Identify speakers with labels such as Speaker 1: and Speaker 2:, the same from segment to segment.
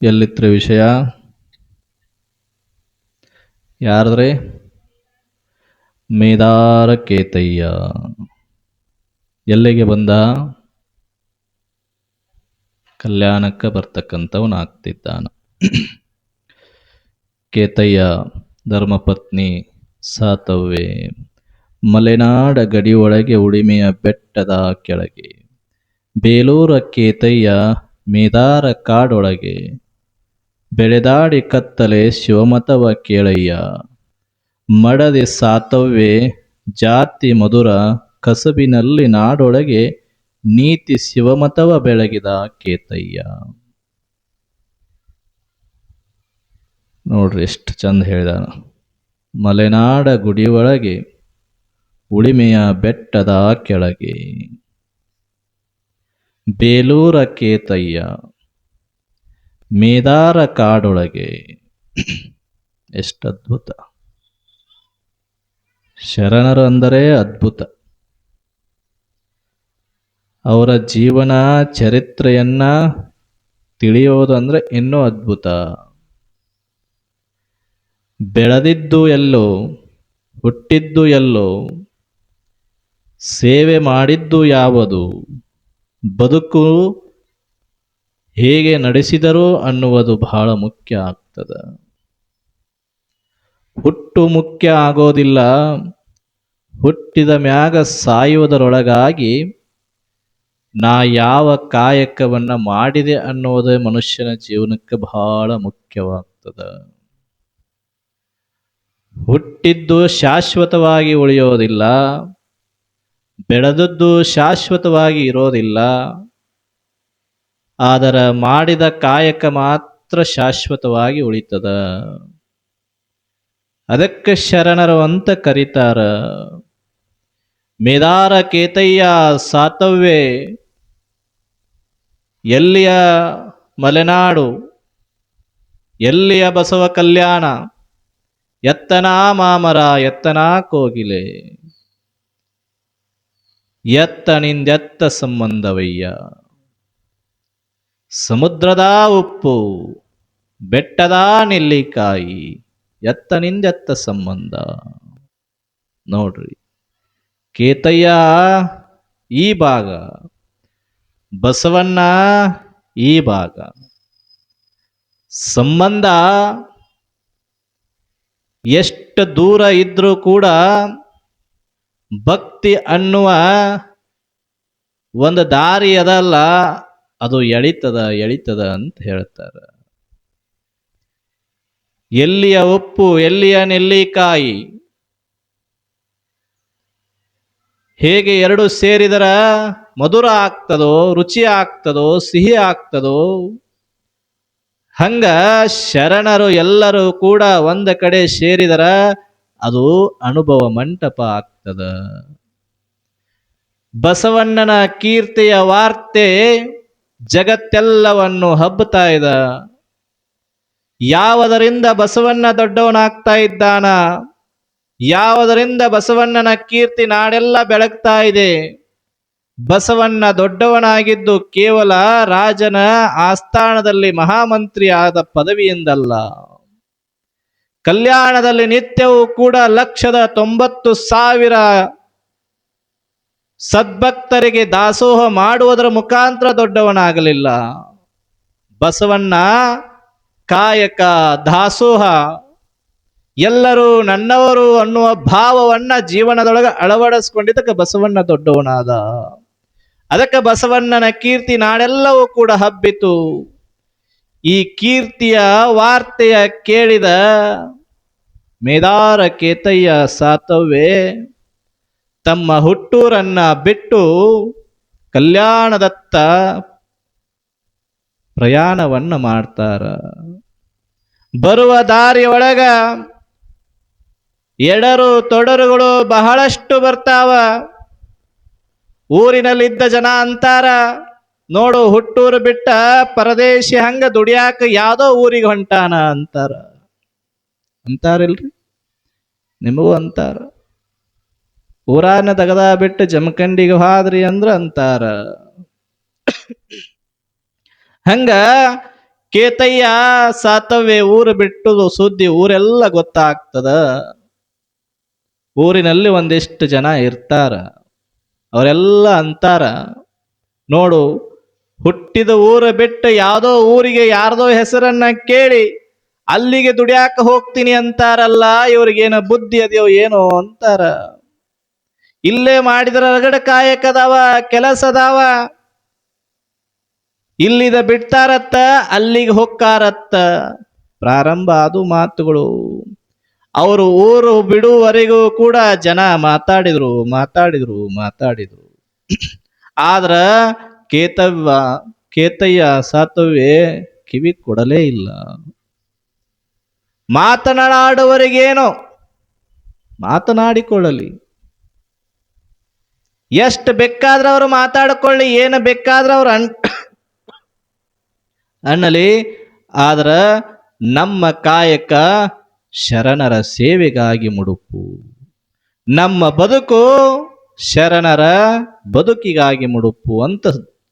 Speaker 1: ಎಲ್ಲಿತ್ರ ವಿಷಯ? ಯಾರದ್ರಿ? ಮೇದಾರ ಕೇತಯ್ಯ. ಎಲ್ಲಿಗೆ ಬಂದ? ಕಲ್ಯಾಣಕ್ಕೆ ಬರ್ತಕ್ಕಂಥವನಾಗ್ತಿದ್ದಾನ. ಕೇತಯ್ಯ ಧರ್ಮಪತ್ನಿ ಸಾತವ್ವೆ ಮಲೆನಾಡ ಗಡಿಯೊಳಗೆ ಉಳಿಮೆಯ ಬೆಟ್ಟದ ಕೆಳಗೆ ಬೇಲೂರ ಕೇತಯ್ಯ ಮೇದಾರ ಕಾಡೊಳಗೆ ಬೆಳೆದಾಡಿ ಕತ್ತಲೆ ಶಿವಮತವ ಕೇಳಯ್ಯ ಮಡದಿ ಸಾತವ್ವೆ ಜಾತಿ ಮಧುರ ಕಸಬಿನಲ್ಲಿ ನಾಡೊಳಗೆ ನೀತಿ ಶಿವಮತವ ಬೆಳಗಿದ ಕೇತಯ್ಯ. ನೋಡ್ರಿ ಎಷ್ಟು ಚಂದ ಹೇಳಿದಾನ. ಮಲೆನಾಡ ಗುಡಿಯೊಳಗೆ ಉಳಿಮೆಯ ಬೆಟ್ಟದ ಕೆಳಗೆ ಬೇಲೂರ ಕೇತಯ್ಯ ಮೇದಾರ ಕಾಡೊಳಗೆ. ಎಷ್ಟು ಅದ್ಭುತ! ಶರಣರು ಅಂದರೆ ಅದ್ಭುತ. ಅವರ ಜೀವನ ಚರಿತ್ರೆಯನ್ನ ತಿಳಿಯೋದು ಅಂದ್ರೆ ಇನ್ನೂ ಅದ್ಭುತ. ಬೆಳೆದಿದ್ದು ಎಲ್ಲೋ, ಹುಟ್ಟಿದ್ದು ಎಲ್ಲೋ, ಸೇವೆ ಮಾಡಿದ್ದು ಯಾವುದು, ಬದುಕು ಹೇಗೆ ನಡೆಸಿದರು ಅನ್ನುವುದು ಬಹಳ ಮುಖ್ಯ ಆಗ್ತದೆ. ಹುಟ್ಟು ಮುಖ್ಯ ಆಗೋದಿಲ್ಲ, ಹುಟ್ಟಿದ ಮ್ಯಾಗ ಸಾಯುವುದರೊಳಗಾಗಿ ನಾ ಯಾವ ಕಾಯಕವನ್ನ ಮಾಡಿದೆ ಅನ್ನೋದೇ ಮನುಷ್ಯನ ಜೀವನಕ್ಕೆ ಬಹಳ ಮುಖ್ಯವಾಗ್ತದೆ. ಹುಟ್ಟಿದ್ದು ಶಾಶ್ವತವಾಗಿ ಉಳಿಯೋದಿಲ್ಲ, ಬೆಳೆದದ್ದು ಶಾಶ್ವತವಾಗಿ ಇರೋದಿಲ್ಲ, ಆದರೆ ಮಾಡಿದ ಕಾಯಕ ಮಾತ್ರ ಶಾಶ್ವತವಾಗಿ ಉಳಿತದ. ಅದಕ್ಕೆ ಶರಣರು ಅಂತ ಕರೀತಾರ. ಮೇದಾರ ಕೇತಯ್ಯ ಸಾತವ್ವೆ, ಎಲ್ಲಿಯ ಮಲೆನಾಡು, ಎಲ್ಲಿಯ ಬಸವ ಕಲ್ಯಾಣ, ಎತ್ತನ ಮಾಮರ ಎತ್ತನ ಕೋಗಿಲೆ, ಎತ್ತನಿಂದೆತ್ತ ಸಂಬಂಧವಯ್ಯ, ಸಮುದ್ರದ ಉಪ್ಪು ಬೆಟ್ಟದ ನೆಲ್ಲಿಕಾಯಿ, ಎತ್ತನಿಂದೆತ್ತ ಸಂಬಂಧ. ನೋಡ್ರಿ, ಕೇತಯ್ಯ ಈ ಭಾಗ, ಬಸವಣ್ಣ ಈ ಭಾಗ. ಸಂಬಂಧ ಎಷ್ಟು ದೂರ ಇದ್ರೂ ಕೂಡ ಭಕ್ತಿ ಅನ್ನುವ ಒಂದು ದಾರಿ ಅದಲ್ಲ, ಅದು ಎಳಿತದ ಅಂತ ಹೇಳ್ತಾರೆ. ಎಲ್ಲಿಯ ಉಪ್ಪು ಎಲ್ಲಿಯ ನೆಲ್ಲಿಕಾಯಿ, ಹೇಗೆ ಎರಡು ಸೇರಿದರ ಮಧುರ ಆಗ್ತದೋ, ರುಚಿ ಆಗ್ತದೋ, ಸಿಹಿ ಆಗ್ತದೋ, ಹಂಗ ಶರಣರು ಎಲ್ಲರೂ ಕೂಡ ಒಂದ ಕಡೆ ಸೇರಿದರ ಅದು ಅನುಭವ ಮಂಟಪ ಆಗ್ತದ. ಬಸವಣ್ಣನ ಕೀರ್ತಿಯ ವಾರ್ತೆ ಜಗತ್ತೆಲ್ಲವನ್ನು ಹಬ್ಬತಾ ಇದೆ. ಯಾವುದರಿಂದ ಬಸವಣ್ಣ ದೊಡ್ಡವನಾಗ್ತಾ ಇದ್ದಾನ, ಯಾವುದರಿಂದ ಬಸವಣ್ಣನ ಕೀರ್ತಿ ನಾಡೆಲ್ಲ ಬೆಳಗ್ತಾ ಇದೆ. ಬಸವಣ್ಣ ದೊಡ್ಡವನಾಗಿದ್ದು ಕೇವಲ ರಾಜನ ಆಸ್ಥಾನದಲ್ಲಿ ಮಹಾಮಂತ್ರಿ ಆದ ಪದವಿಯಿಂದಲ್ಲ, ಕಲ್ಯಾಣದಲ್ಲಿ ನಿತ್ಯವೂ ಕೂಡ 1,90,000 ಸದ್ಭಕ್ತರಿಗೆ ದಾಸೋಹ ಮಾಡುವುದರ ಮುಖಾಂತರ ದೊಡ್ಡವನಾಗಲಿಲ್ಲ. ಬಸವಣ್ಣ ಕಾಯಕ, ದಾಸೋಹ, ಎಲ್ಲರೂ ನನ್ನವರು ಅನ್ನುವ ಭಾವವನ್ನ ಜೀವನದೊಳಗೆ ಅಳವಡಿಸ್ಕೊಂಡಿದ್ದಕ್ಕೆ ಬಸವಣ್ಣ ದೊಡ್ಡವನಾದ. ಅದಕ್ಕೆ ಬಸವಣ್ಣನ ಕೀರ್ತಿ ನಾಡೆಲ್ಲವೂ ಕೂಡ ಹಬ್ಬಿತು. ಈ ಕೀರ್ತಿಯ ವಾರ್ತೆಯ ಕೇಳಿದ ಮೇದಾರ ಕೇತಯ್ಯ ಸಾತವ್ವೆ ತಮ್ಮ ಹುಟ್ಟೂರನ್ನ ಬಿಟ್ಟು ಕಲ್ಯಾಣದತ್ತ ಪ್ರಯಾಣವನ್ನ ಮಾಡ್ತಾರ. ಬರುವ ದಾರಿಯೊಳಗ ಎಡರು ತೊಡರುಗಳು ಬಹಳಷ್ಟು ಬರ್ತಾವ. ಊರಿನಲ್ಲಿದ್ದ ಜನ ಅಂತಾರ, ನೋಡು ಹುಟ್ಟೂರು ಬಿಟ್ಟ ಪರದೇಶಿ ಹಂಗ ದುಡಿಯಾಕ ಯಾವ್ದೋ ಊರಿಗೆ ಹೊಂಟಾನ ಅಂತಾರಿಲ್ರಿ? ನಿಮಗೂ ಅಂತಾರ. ಊರಾನ ತಗದ ಬಿಟ್ಟು ಜಮಖಂಡಿಗೆ ಹೋದ್ರಿ ಅಂದ್ರ ಅಂತಾರ. ಹಂಗ ಕೇತಯ್ಯ ಸಾತವ್ಯ ಊರು ಬಿಟ್ಟುದು ಸುದ್ದಿ ಊರೆಲ್ಲ ಗೊತ್ತಾಗ್ತದ. ಊರಿನಲ್ಲಿ ಒಂದಿಷ್ಟು ಜನ ಇರ್ತಾರ, ಅವರೆಲ್ಲ ಅಂತಾರ, ನೋಡು ಹುಟ್ಟಿದ ಊರು ಬಿಟ್ಟು ಯಾವುದೋ ಊರಿಗೆ ಯಾರ್ದೋ ಹೆಸರನ್ನ ಕೇಳಿ ಅಲ್ಲಿಗೆ ದುಡಿಯಾಕ ಹೋಗ್ತೀನಿ ಅಂತಾರಲ್ಲ, ಇವ್ರಿಗೇನೋ ಬುದ್ಧಿ ಅದೇವೋ ಏನೋ ಅಂತಾರ. ಇಲ್ಲೇ ಮಾಡಿದ್ರ ರಗಡ ಕಾಯಕದವ, ಕೆಲಸದವ, ಇಲ್ಲಿದ ಬಿಡ್ತಾರತ್ತ ಅಲ್ಲಿಗೆ ಹೊಕ್ಕಾರತ್ತ. ಪ್ರಾರಂಭ ಅದು ಮಾತುಗಳು. ಅವರು ಊರು ಬಿಡುವವರೆಗೂ ಕೂಡ ಜನ ಮಾತಾಡಿದ್ರು. ಆದ್ರ ಕೇತಯ್ಯ ಸಾತವ್ಯ ಕಿವಿ ಕೊಡಲೇ ಇಲ್ಲ. ಮಾತನಾಡುವವರಿಗೇನೋ ಮಾತನಾಡಿಕೊಳ್ಳಲಿ, ಎಷ್ಟು ಬೇಕಾದ್ರೆ ಅವರು ಮಾತಾಡಿಕೊಳ್ಳಿ, ಏನು ಬೇಕಾದ್ರೆ ಅವ್ರು ಅನ್ನಲಿ. ಆದ್ರ ನಮ್ಮ ಕಾಯಕ ಶರಣರ ಸೇವೆಗಾಗಿ ಮುಡುಪು, ನಮ್ಮ ಬದುಕು ಶರಣರ ಬದುಕಿಗಾಗಿ ಮುಡುಪು ಅಂತ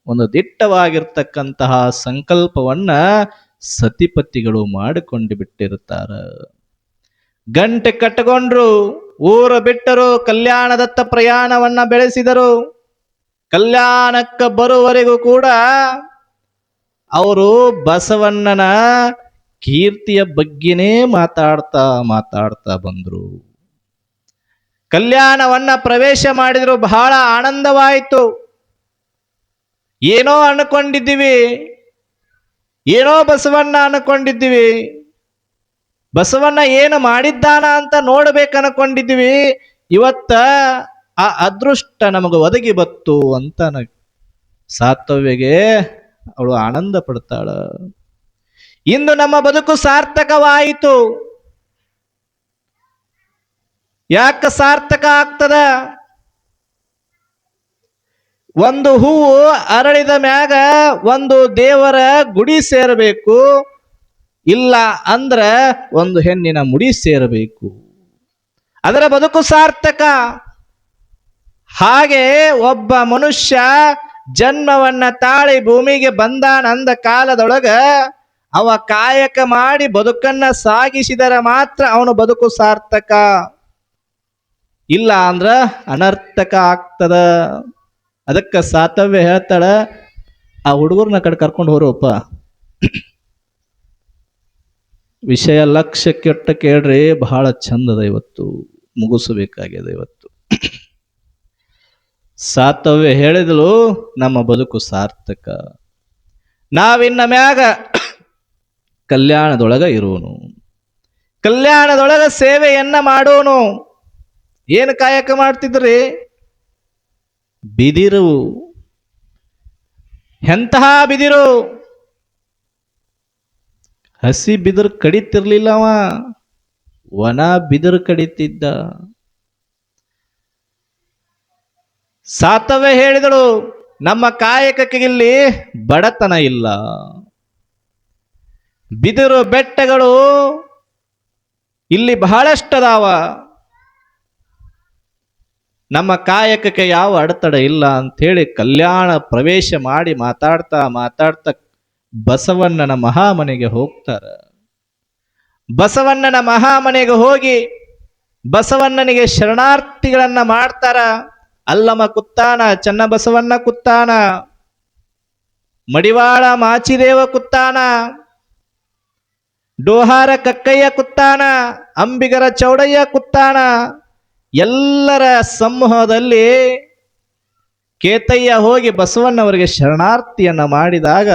Speaker 1: ಒಂದು ದಿಟ್ಟವಾಗಿರ್ತಕ್ಕಂತಹ ಸಂಕಲ್ಪವನ್ನ ಸತಿಪತಿಗಳು ಮಾಡಿಕೊಂಡು ಬಿಟ್ಟಿರ್ತಾರ. ಗಂಟೆ ಕಟ್ಟಕೊಂಡ್ರು, ಊರು ಬಿಟ್ಟರು, ಕಲ್ಯಾಣದತ್ತ ಪ್ರಯಾಣವನ್ನ ಬೆಳೆಸಿದರು. ಕಲ್ಯಾಣಕ್ಕ ಬರುವವರೆಗೂ ಕೂಡ ಅವರು ಬಸವಣ್ಣನ ಕೀರ್ತಿಯ ಬಗ್ಗೆನೇ ಮಾತಾಡ್ತಾ ಬಂದ್ರು. ಕಲ್ಯಾಣವನ್ನ ಪ್ರವೇಶ ಮಾಡಿದ್ರು, ಬಹಳ ಆನಂದವಾಯಿತು. ಏನೋ ಅನ್ಕೊಂಡಿದ್ದೀವಿ, ಏನೋ ಬಸವಣ್ಣ ಅನ್ಕೊಂಡಿದ್ದೀವಿ, ಬಸವಣ್ಣ ಏನು ಮಾಡಿದ್ದಾನ ಅಂತ ನೋಡ್ಬೇಕನ್ಕೊಂಡಿದ್ದೀವಿ, ಇವತ್ತ ಆ ಅದೃಷ್ಟ ನಮಗೆ ಒದಗಿ ಬತ್ತು ಅಂತ ಸಾತವ್ಯಗೆ ಅವಳು ಆನಂದ ಪಡ್ತಾಳ. ಇಂದು ನಮ್ಮ ಬದುಕು ಸಾರ್ಥಕವಾಯಿತು. ಯಾಕೆ ಸಾರ್ಥಕ ಆಗ್ತದ? ಒಂದು ಹೂವು ಅರಳಿದ ಮ್ಯಾಗ ಒಂದು ದೇವರ ಗುಡಿ ಸೇರಬೇಕು, ಇಲ್ಲ ಅಂದ್ರ ಒಂದು ಹೆಣ್ಣಿನ ಮುಡಿ ಸೇರಬೇಕು, ಅದರ ಬದುಕು ಸಾರ್ಥಕ. ಹಾಗೆ ಒಬ್ಬ ಮನುಷ್ಯ ಜನ್ಮವನ್ನ ತಾಳಿ ಭೂಮಿಗೆ ಬಂದಾನಂದ ಕಾಲದೊಳಗ ಅವ ಕಾಯಕ ಮಾಡಿ ಬದುಕನ್ನ ಸಾಗಿಸಿದರೆ ಮಾತ್ರ ಅವನು ಬದುಕು ಸಾರ್ಥಕ, ಇಲ್ಲ ಅಂದ್ರ ಅನರ್ಥಕ ಆಗ್ತದ. ಅದಕ್ಕೆ ಸಾತವ್ಯ ಹೇಳ್ತಾಳ, ಆ ಹುಡುಗರ್ನ ಕಡೆ ಕರ್ಕೊಂಡು ಹೋರಪ್ಪ, ವಿಷಯ ಲಕ್ಷ್ಯ ಕೆಟ್ಟ ಕೇಳ್ರಿ, ಬಹಳ ಚಂದದ, ಇವತ್ತು ಮುಗಿಸಬೇಕಾಗ್ಯದ. ಇವತ್ತು ಸಾತವ್ಯ ಹೇಳಿದಳು, ನಮ್ಮ ಬದುಕು ಸಾರ್ಥಕ, ನಾವಿನ್ನ ಮ್ಯಾಗ ಕಲ್ಯಾಣದೊಳಗ ಇರೋನು, ಕಲ್ಯಾಣದೊಳಗ ಸೇವೆಯನ್ನ ಮಾಡೋನು. ಏನು ಕಾಯಕ ಮಾಡ್ತಿದ್ರಿ? ಬಿದಿರು. ಎಂತಹ ಬಿದಿರು? ಹಸಿ ಬಿದಿರು ಕಡಿತಿರ್ಲಿಲ್ಲ ಅವ, ವನ ಬಿದಿರು ಕಡಿತಿದ್ದ. ಸಾತವ್ಯ ಹೇಳಿದಳು, ನಮ್ಮ ಕಾಯಕಕ್ಕೆ ಇಲ್ಲಿ ಬಡತನ ಇಲ್ಲ, ಬಿದಿರು ಬೆಟ್ಟಗಳು ಇಲ್ಲಿ ಬಹಳಷ್ಟದಾವ, ನಮ್ಮ ಕಾಯಕಕ್ಕೆ ಯಾವ ಅಡೆತಡೆ ಇಲ್ಲ ಅಂಥೇಳಿ ಕಲ್ಯಾಣ ಪ್ರವೇಶ ಮಾಡಿ ಮಾತಾಡ್ತಾ ಬಸವಣ್ಣನ ಮಹಾಮನೆಗೆ ಹೋಗ್ತಾರ. ಬಸವಣ್ಣನ ಮಹಾಮನೆಗೆ ಹೋಗಿ ಬಸವಣ್ಣನಿಗೆ ಶರಣಾರ್ಥಿಗಳನ್ನ ಮಾಡ್ತಾರ. ಅಲ್ಲಮ ಕುತ್ತಾನ, ಚನ್ನಬಸವಣ್ಣ ಕುತ್ತಾನ, ಮಡಿವಾಳ ಮಾಚಿದೇವ ಕುತ್ತಾನ, ಡೋಹಾರ ಕಕ್ಕಯ್ಯ ಕುತ್ತಾನ, ಅಂಬಿಗರ ಚೌಡಯ್ಯ ಕುತ್ತಾನ, ಎಲ್ಲರ ಸಮೂಹದಲ್ಲಿ ಕೇತಯ್ಯ ಹೋಗಿ ಬಸವಣ್ಣವರಿಗೆ ಶರಣಾರ್ಥಿಯನ್ನ ಮಾಡಿದಾಗ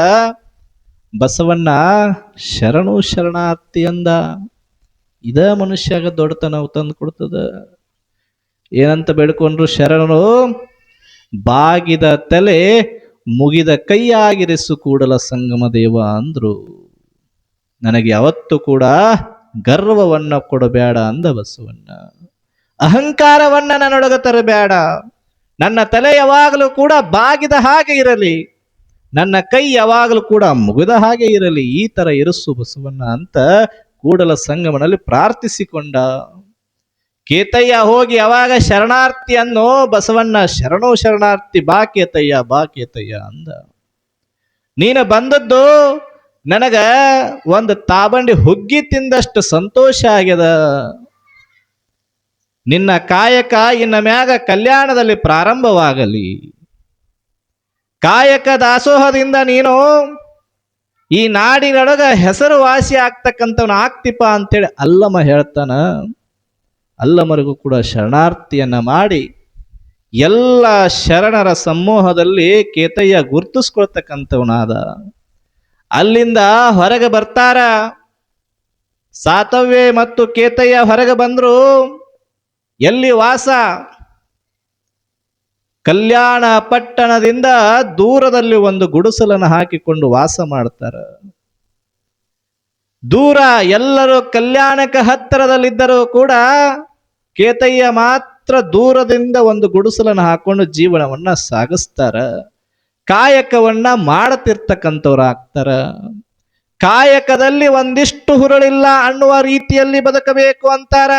Speaker 1: ಬಸವಣ್ಣ ಶರಣಾರ್ಥಿ ಅಂದ. ಇದ ಮನುಷ್ಯಾಗ ದೊಡ್ಡತನ ತಂದು ಕೊಡ್ತದ. ಏನಂತ ಬೇಡ್ಕೊಂಡ್ರು ಶರಣರು? ಬಾಗಿದ ತಲೆ ಮುಗಿದ ಕೈಯಾಗಿರಿಸು ಕೂಡಲ ಸಂಗಮ ದೇವ ಅಂದ್ರು. ನನಗೆ ಯಾವತ್ತೂ ಕೂಡ ಗರ್ವವನ್ನ ಕೊಡಬೇಡ ಅಂದ ಬಸವಣ್ಣ. ಅಹಂಕಾರವನ್ನ ನನ್ನೊಳಗ ತರಬೇಡ, ನನ್ನ ತಲೆ ಯಾವಾಗಲೂ ಕೂಡ ಬಾಗಿದ ಹಾಗೆ ಇರಲಿ, ನನ್ನ ಕೈ ಯಾವಾಗಲೂ ಕೂಡ ಮುಗಿದ ಹಾಗೆ ಇರಲಿ, ಈ ತರ ಇರಿಸು ಬಸವಣ್ಣ ಅಂತ ಕೂಡಲ ಸಂಗಮನಲ್ಲಿ ಪ್ರಾರ್ಥಿಸಿಕೊಂಡ. ಕೇತಯ್ಯ ಹೋಗಿ ಯಾವಾಗ ಶರಣಾರ್ಥಿ ಅನ್ನೋ ಬಸವಣ್ಣ ಶರಣಾರ್ಥಿ, ಬಾ ಕೇತಯ್ಯ ಅಂದ. ನೀನು ಬಂದದ್ದು ನನಗ ಒಂದು ತಾಬಂಡಿ ಹುಗ್ಗಿ ತಿಂದಷ್ಟು ಸಂತೋಷ ಆಗ್ಯದ. ನಿನ್ನ ಕಾಯಕ ಇನ್ನ ಮ್ಯಾಗ ಕಲ್ಯಾಣದಲ್ಲಿ ಪ್ರಾರಂಭವಾಗಲಿ. ಕಾಯಕ ದಾಸೋಹದಿಂದ ನೀನು ಈ ನಾಡಿನೊಳಗ ಹೆಸರುವಾಸಿ ಆಗ್ತಕ್ಕಂಥವನು ಆಗ್ತಿಪ್ಪ ಅಂತೇಳಿ ಅಲ್ಲಮ ಹೇಳ್ತಾನ. ಅಲ್ಲಮರಿಗೂ ಕೂಡ ಶರಣಾರ್ಥಿಯನ್ನ ಮಾಡಿ ಎಲ್ಲ ಶರಣರ ಸಮೂಹದಲ್ಲಿ ಕೇತಯ್ಯ ಗುರುತಿಸ್ಕೊಳ್ತಕ್ಕಂಥವನಾದ. ಅಲ್ಲಿಂದ ಹೊರಗೆ ಬರ್ತಾರ. ಸಾತವ್ಯ ಮತ್ತು ಕೇತಯ್ಯ ಹೊರಗೆ ಬಂದ್ರು. ಎಲ್ಲಿ ವಾಸ? ಕಲ್ಯಾಣ ಪಟ್ಟಣದಿಂದ ದೂರದಲ್ಲಿ ಒಂದು ಗುಡಿಸಲನ್ನು ಹಾಕಿಕೊಂಡು ವಾಸ ಮಾಡ್ತಾರ. ದೂರ ಎಲ್ಲರೂ ಕಲ್ಯಾಣಕ್ಕೆ ಹತ್ತಿರದಲ್ಲಿದ್ದರೂ ಕೂಡ ಕೇತಯ್ಯ ಮಾತ್ರ ದೂರದಿಂದ ಒಂದು ಗುಡಿಸಲನ್ನು ಹಾಕೊಂಡು ಜೀವನವನ್ನ ಸಾಗಿಸ್ತಾರ. ಕಾಯಕವನ್ನ ಮಾಡತಿರ್ತಕ್ಕಂಥವ್ರು ಆಗ್ತಾರ. ಕಾಯಕದಲ್ಲಿ ಒಂದಿಷ್ಟು ಹುರುಳಿಲ್ಲ ಅನ್ನುವ ರೀತಿಯಲ್ಲಿ ಬದುಕಬೇಕು ಅಂತಾರ.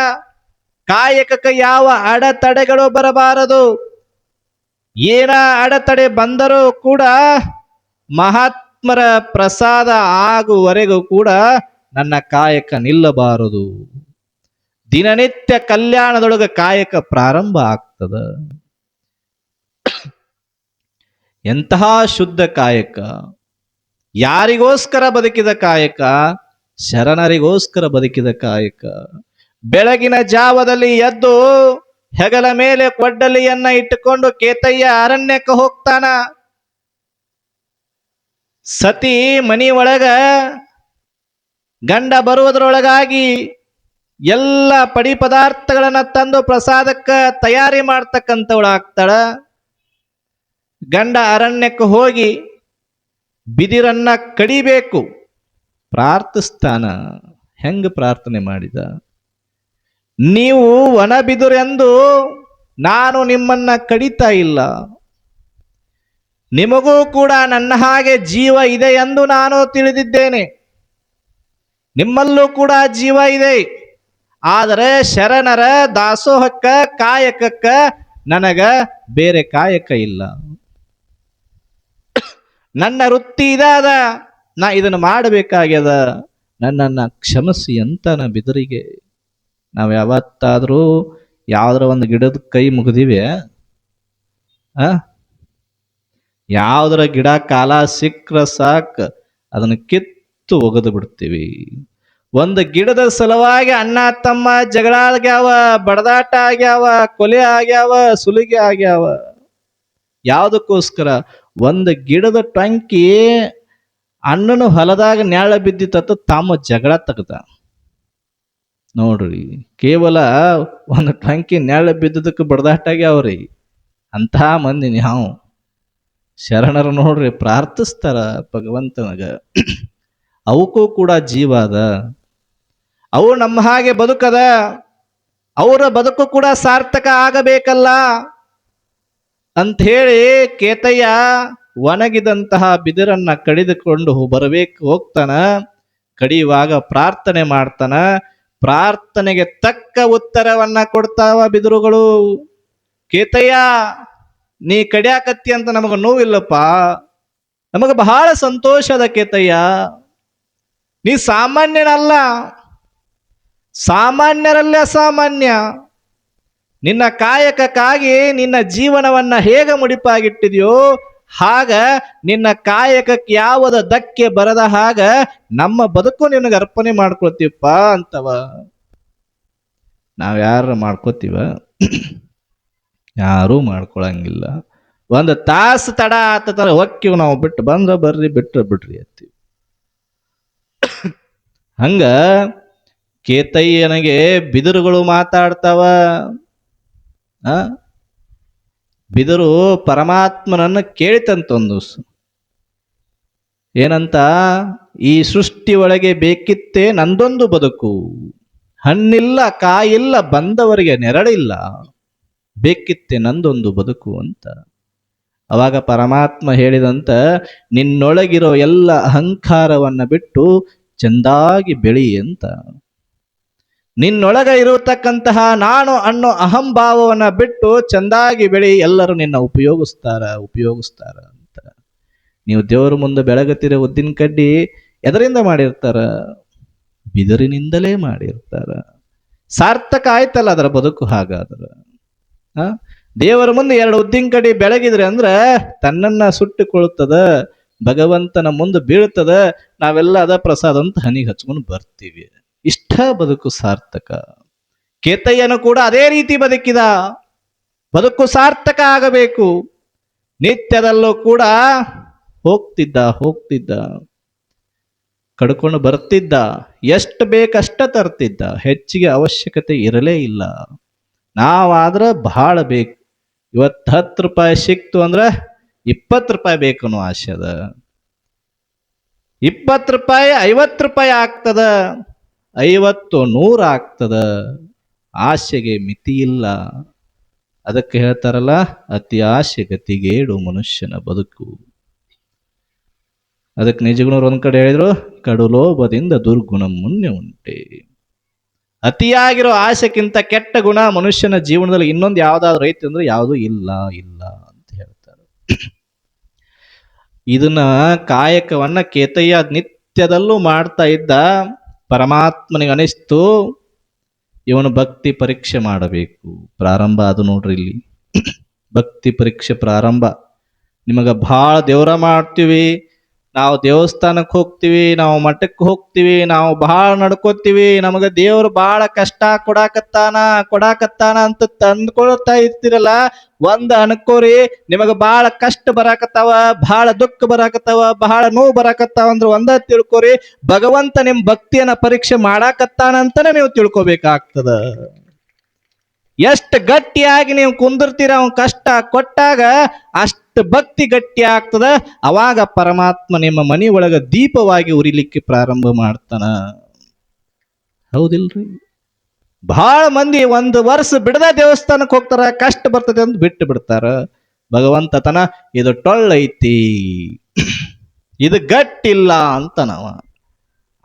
Speaker 1: ಕಾಯಕಕ್ಕೆ ಯಾವ ಅಡೆತಡೆಗಳು ಬರಬಾರದು. ಏನ ಅಡೆತಡೆ ಬಂದರೂ ಕೂಡ ಮಹಾತ್ಮರ ಪ್ರಸಾದ ಆಗುವವರೆಗೂ ಕೂಡ ನನ್ನ ಕಾಯಕ ನಿಲ್ಲಬಾರದು. ದಿನನಿತ್ಯ ಕಲ್ಯಾಣದೊಳಗೆ ಕಾಯಕ ಪ್ರಾರಂಭ ಆಗ್ತದ. ಎಂತಹ ಶುದ್ಧ ಕಾಯಕ! ಯಾರಿಗೋಸ್ಕರ ಬದುಕಿದ ಕಾಯಕ? ಶರಣರಿಗೋಸ್ಕರ ಬದುಕಿದ ಕಾಯಕ. ಬೆಳಗಿನ ಜಾವದಲ್ಲಿ ಎದ್ದು ಹೆಗಲ ಮೇಲೆ ಕೊಡ್ಡಲಿಯನ್ನ ಇಟ್ಟುಕೊಂಡು ಕೇತಯ್ಯ ಅರಣ್ಯಕ್ಕೆ ಹೋಗ್ತಾನ. ಸತಿ ಮನಿ ಒಳಗ ಗಂಡ ಬರುವುದರೊಳಗಾಗಿ ಎಲ್ಲ ಪಡಿ ಪದಾರ್ಥಗಳನ್ನ ತಂದು ಪ್ರಸಾದಕ್ಕೆ ತಯಾರಿ ಮಾಡ್ತಕ್ಕಂಥವಳಾಗ್ತಾಳ. ಗಂಡ ಅರಣ್ಯಕ್ಕೆ ಹೋಗಿ ಬಿದಿರನ್ನ ಕಡಿಬೇಕು, ಪ್ರಾರ್ಥಿಸ್ತಾನ. ಹೆಂಗ ಪ್ರಾರ್ಥನೆ ಮಾಡಿದ? ನೀವು ಒಣ ಬಿದುರೆಂದು ನಾನು ನಿಮ್ಮನ್ನ ಕಡಿತಾ ಇಲ್ಲ. ನಿಮಗೂ ಕೂಡ ನನ್ನ ಹಾಗೆ ಜೀವ ಇದೆ ಎಂದು ನಾನು ತಿಳಿದಿದ್ದೇನೆ. ನಿಮ್ಮಲ್ಲೂ ಕೂಡ ಜೀವ ಇದೆ. ಆದರೆ ಶರಣರ ದಾಸೋಹಕ್ಕ ಕಾಯಕಕ್ಕ ನನಗ ಬೇರೆ ಕಾಯಕ ಇಲ್ಲ. ನನ್ನ ವೃತ್ತಿ ಇದಾದ, ನಾ ಇದನ್ನು ಮಾಡಬೇಕಾಗ್ಯದ, ನನ್ನನ್ನು ಕ್ಷಮಿಸಿ ಅಂತ ನಾ ಬಿದರಿಗೆ. ನಾವು ಯಾವತ್ತಾದರೂ ಯಾವ್ದಾರ ಒಂದು ಗಿಡದ ಕೈ ಮುಗಿದಿವೆ? ಯಾವ್ದಾರ ಗಿಡ ಕಾಲ ಸಿಕ್ಕ್ರ ಸಾಕ್ ಅದನ್ನು ಕಿತ್ತು ಒಗೆದು ಬಿಡ್ತೀವಿ. ಒಂದು ಗಿಡದ ಸಲುವಾಗಿ ಅಣ್ಣ ತಮ್ಮ ಜಗಳ ಆಗ್ಯಾವ, ಬಡದಾಟ ಆಗ್ಯಾವ, ಕೊಲೆ ಆಗ್ಯಾವ, ಸುಲಿಗೆ ಆಗ್ಯಾವ. ಯಾವುದಕ್ಕೋಸ್ಕರ? ಒಂದು ಗಿಡದ ಟಂಕಿ ಅಣ್ಣನ ಹೊಲದಾಗ ನೆಳ ಬಿದ್ದಿತ್ತ ತಮ್ಮ ಜಗಳ ತೆಗ್ದ. ನೋಡ್ರಿ, ಕೇವಲ ಒಂದು ಟಂಕಿ ನೆಳ ಬಿದ್ದದಕ್ಕೆ ಬಡದಾಟ ಆಗ್ಯಾವ್ರಿ. ಅಂತಹ ಮಂದಿ ನಾವು ಶರಣರು ನೋಡ್ರಿ ಪ್ರಾರ್ಥಿಸ್ತಾರ ಭಗವಂತನಗ. ಅವಕ್ಕೂ ಕೂಡ ಜೀವ ಅದ, ಅವು ನಮ್ಮ ಹಾಗೆ ಬದುಕದ. ಅವರ ಬದುಕು ಕೂಡ ಸಾರ್ಥಕ ಆಗಬೇಕಲ್ಲ ಅಂತ ಹೇಳಿ ಕೇತಯ್ಯ ಒಣಗಿದಂತಹ ಬಿದಿರನ್ನ ಕಡಿದುಕೊಂಡು ಬರಬೇಕು ಹೋಗ್ತಾನ. ಕಡಿಯುವಾಗ ಪ್ರಾರ್ಥನೆ ಮಾಡ್ತಾನ. ಪ್ರಾರ್ಥನೆಗೆ ತಕ್ಕ ಉತ್ತರವನ್ನ ಕೊಡ್ತಾವ ಬಿದಿರುಗಳು. ಕೇತಯ್ಯ, ನೀ ಕಡಿಯಾಕತ್ತಿ ಅಂತ ನಮಗ ನೋವಿಲ್ಲಪ್ಪ, ನಮಗ ಬಹಳ ಸಂತೋಷದ ಕೇತಯ್ಯ. ನೀ ಸಾಮಾನ್ಯನಲ್ಲ, ಸಾಮಾನ್ಯರಲ್ಲೇ ಅಸಾಮಾನ್ಯ. ನಿನ್ನ ಕಾಯಕಕ್ಕಾಗಿ ನಿನ್ನ ಜೀವನವನ್ನ ಹೇಗೆ ಮುಡಿಪಾಗಿಟ್ಟಿದೆಯೋ ಹಾಗ ನಿನ್ನ ಕಾಯಕಕ್ಕೆ ಯಾವುದ ಧಕ್ಕೆ ಬರದ ಹಾಗ ನಮ್ಮ ಬದುಕು ನಿನಗೆ ಅರ್ಪಣೆ ಮಾಡ್ಕೊಳ್ತೀವಪ್ಪ ಅಂತವ. ನಾವ್ಯಾರು ಮಾಡ್ಕೋತೀವ? ಯಾರೂ ಮಾಡ್ಕೊಳಂಗಿಲ್ಲ. ಒಂದು ತಾಸು ತಡ ಆತಂದ್ರೆ ಹೊಕ್ಕಿವ್ ನಾವು, ಬಿಟ್ಟು ಬಂದ್ರ ಬರ್ರಿ, ಬಿಟ್ರ ಬಿಡ್ರಿ ಅಂತೀವಿ. ಹಂಗ ಕೇತಯ್ಯನಿಗೆ ಬಿದಿರುಗಳು ಮಾತಾಡ್ತಾವ. ಬಿದಿರು ಪರಮಾತ್ಮನನ್ನು ಕೇಳಿತಂತೊಂದು ಏನಂತ? ಈ ಸೃಷ್ಟಿ ಒಳಗೆ ಬೇಕಿತ್ತೇ ನಂದೊಂದು ಬದುಕು, ಹಣ್ಣಿಲ್ಲ ಕಾಯಿಲ್ಲ ಬಂದವರಿಗೆ ನೆರಳಿಲ್ಲ, ಬೇಕಿತ್ತೆ ನಂದೊಂದು ಬದುಕು ಅಂತ. ಅವಾಗ ಪರಮಾತ್ಮ ಹೇಳಿದಂತ, ನಿನ್ನೊಳಗಿರೋ ಎಲ್ಲ ಅಹಂಕಾರವನ್ನ ಬಿಟ್ಟು ಚೆಂದಾಗಿ ಬೆಳಿ ಅಂತ. ನಿನ್ನೊಳಗ ಇರತಕ್ಕಂತಹ ನಾನು ಅನ್ನೋ ಅಹಂಭಾವವನ್ನ ಬಿಟ್ಟು ಚೆಂದಾಗಿ ಬೆಳಿ, ಎಲ್ಲರೂ ನಿನ್ನ ಉಪಯೋಗಿಸ್ತಾರ ಅಂತ. ನೀವು ದೇವರ ಮುಂದೆ ಬೆಳಗತ್ತಿರೋ ಉದ್ದಿನ ಕಡ್ಡಿ ಎದರಿಂದ ಮಾಡಿರ್ತಾರ? ಬಿದಿರಿನಿಂದಲೇ ಮಾಡಿರ್ತಾರ. ಸಾರ್ಥಕ ಆಯ್ತಲ್ಲ ಅದರ ಬದುಕು. ಹಾಗಾದ್ರ ಆ ದೇವರ ಮುಂದೆ 2 ಉದ್ದಿನ ಕಡ್ಡಿ ಬೆಳಗಿದ್ರೆ ಅಂದ್ರ ತನ್ನನ್ನ ಸುಟ್ಟುಕೊಳ್ಳುತ್ತದ, ಭಗವಂತನ ಮುಂದೆ ಬೀಳ್ತದ. ನಾವೆಲ್ಲ ಅದ ಪ್ರಸಾದ ಅಂತ ಹನಿಗೆ ಹಚ್ಕೊಂಡು ಬರ್ತೀವಿ. ಇಷ್ಟ ಬದುಕು ಸಾರ್ಥಕ. ಕೇತಯ್ಯನು ಕೂಡ ಅದೇ ರೀತಿ ಬದುಕಿದ. ಬದುಕು ಸಾರ್ಥಕ ಆಗಬೇಕು. ನಿತ್ಯದಲ್ಲೂ ಕೂಡ ಹೋಗ್ತಿದ್ದ ಕಡ್ಕೊಂಡು ಬರ್ತಿದ್ದ. ಎಷ್ಟು ಬೇಕಷ್ಟ ತರ್ತಿದ್ದ. ಹೆಚ್ಚಿಗೆ ಅವಶ್ಯಕತೆ ಇರಲೇ ಇಲ್ಲ. ನಾವಾದ್ರ ಬಹಳ ಬೇಕು. ಇವತ್ತು 10 ರೂಪಾಯಿ ಸಿಕ್ತು ಅಂದ್ರೆ 20 ರೂಪಾಯಿ ಬೇಕು ಅನ್ನೋ ಆಸೆ ಅದ. 20 ರೂಪಾಯಿ 50 ರೂಪಾಯಿ ಆಗ್ತದ, 50 100 ಆಗ್ತದ. ಆಸೆಗೆ ಮಿತಿ ಇಲ್ಲ. ಅದಕ್ಕೆ ಹೇಳ್ತಾರಲ್ಲ, ಅತಿ ಆಸೆ ಗತಿಗೇಡು ಮನುಷ್ಯನ ಬದುಕು. ಅದಕ್ಕೆ ನಿಜಗುಣರು ಒಂದ್ ಕಡೆ ಹೇಳಿದ್ರು, ಕಡುಲೋಭದಿಂದ ದುರ್ಗುಣ ಮುನ್ನೆ ಉಂಟೆ. ಅತಿಯಾಗಿರೋ ಆಸೆಕ್ಕಿಂತ ಕೆಟ್ಟ ಗುಣ ಮನುಷ್ಯನ ಜೀವನದಲ್ಲಿ ಇನ್ನೊಂದು ಯಾವ್ದಾದ್ರು ಐತಿ ಅಂದ್ರೆ ಯಾವುದು ಇಲ್ಲ ಅಂತ ಹೇಳ್ತಾರೆ. ಇದನ್ನ ಕಾಯಕವನ್ನ ಕೇತಯ್ಯ ನಿತ್ಯದಲ್ಲೂ ಮಾಡ್ತಾ ಇದ್ದ. ಪರಮಾತ್ಮನಿಗೆ ಅನಿಸ್ತು ಇವನು ಭಕ್ತಿ ಪರೀಕ್ಷೆ ಮಾಡಬೇಕು. ಪ್ರಾರಂಭ ಅದು ನೋಡ್ರಿ ಇಲ್ಲಿ ಭಕ್ತಿ ಪರೀಕ್ಷೆ ಪ್ರಾರಂಭ. ನಿಮಗ ಭಾಳ ದೇವ್ರ ಮಾಡ್ತೀವಿ, ನಾವು ದೇವಸ್ಥಾನಕ್ಕೆ ಹೋಗ್ತೀವಿ, ನಾವು ಮಠಕ್ಕೆ ಹೋಗ್ತೀವಿ, ನಾವು ಬಹಳ ನಡ್ಕೋತೀವಿ, ನಮಗ ದೇವ್ರು ಬಹಳ ಕಷ್ಟ ಕೊಡಾಕತ್ತಾನ ಅಂತ ತಂದ್ಕೊಳ್ತಾ ಇರ್ತಿರಲ್ಲ, ಒಂದ್ ಅನ್ಕೋರಿ, ನಿಮಗ ಬಹಳ ಕಷ್ಟ ಬರಾಕತ್ತಾವ, ಬಹಳ ದುಃಖ ಬರಾಕತ್ತಾವ, ಬಹಳ ನೋವು ಬರಾಕತ್ತಾವ ಅಂದ್ರೆ ಒಂದ ತಿಳ್ಕೊರಿ, ಭಗವಂತ ನಿಮ್ ಭಕ್ತಿಯನ್ನ ಪರೀಕ್ಷೆ ಮಾಡಾಕತ್ತಾನಂತಾನೆ ನೀವು ತಿಳ್ಕೊಬೇಕಾಗ್ತದ. ಎಷ್ಟು ಗಟ್ಟಿಯಾಗಿ ನೀವು ಕುಂದಿರ್ತೀರ ಅವನ್ ಕಷ್ಟ ಕೊಟ್ಟಾಗ ಅಷ್ಟು ಭಕ್ತಿ ಗಟ್ಟಿ ಆಗ್ತದ. ಅವಾಗ ಪರಮಾತ್ಮ ನಿಮ್ಮ ಮನಿ ಒಳಗ ದೀಪವಾಗಿ ಉರಿಲಿಕ್ಕೆ ಪ್ರಾರಂಭ ಮಾಡ್ತಾನ. ಹೌದಿಲ್ರಿ? ಬಹಳ ಮಂದಿ 1 ವರ್ಷ ಬಿಡದ ದೇವಸ್ಥಾನಕ್ಕೆ ಹೋಗ್ತಾರ, ಕಷ್ಟ ಬರ್ತದೆ ಅಂತ ಬಿಟ್ಟು ಬಿಡ್ತಾರ. ಭಗವಂತ ತನ ಇದು ಟೊಳ್ಳೈತಿ, ಇದು ಗಟ್ಟಿಲ್ಲ ಅಂತ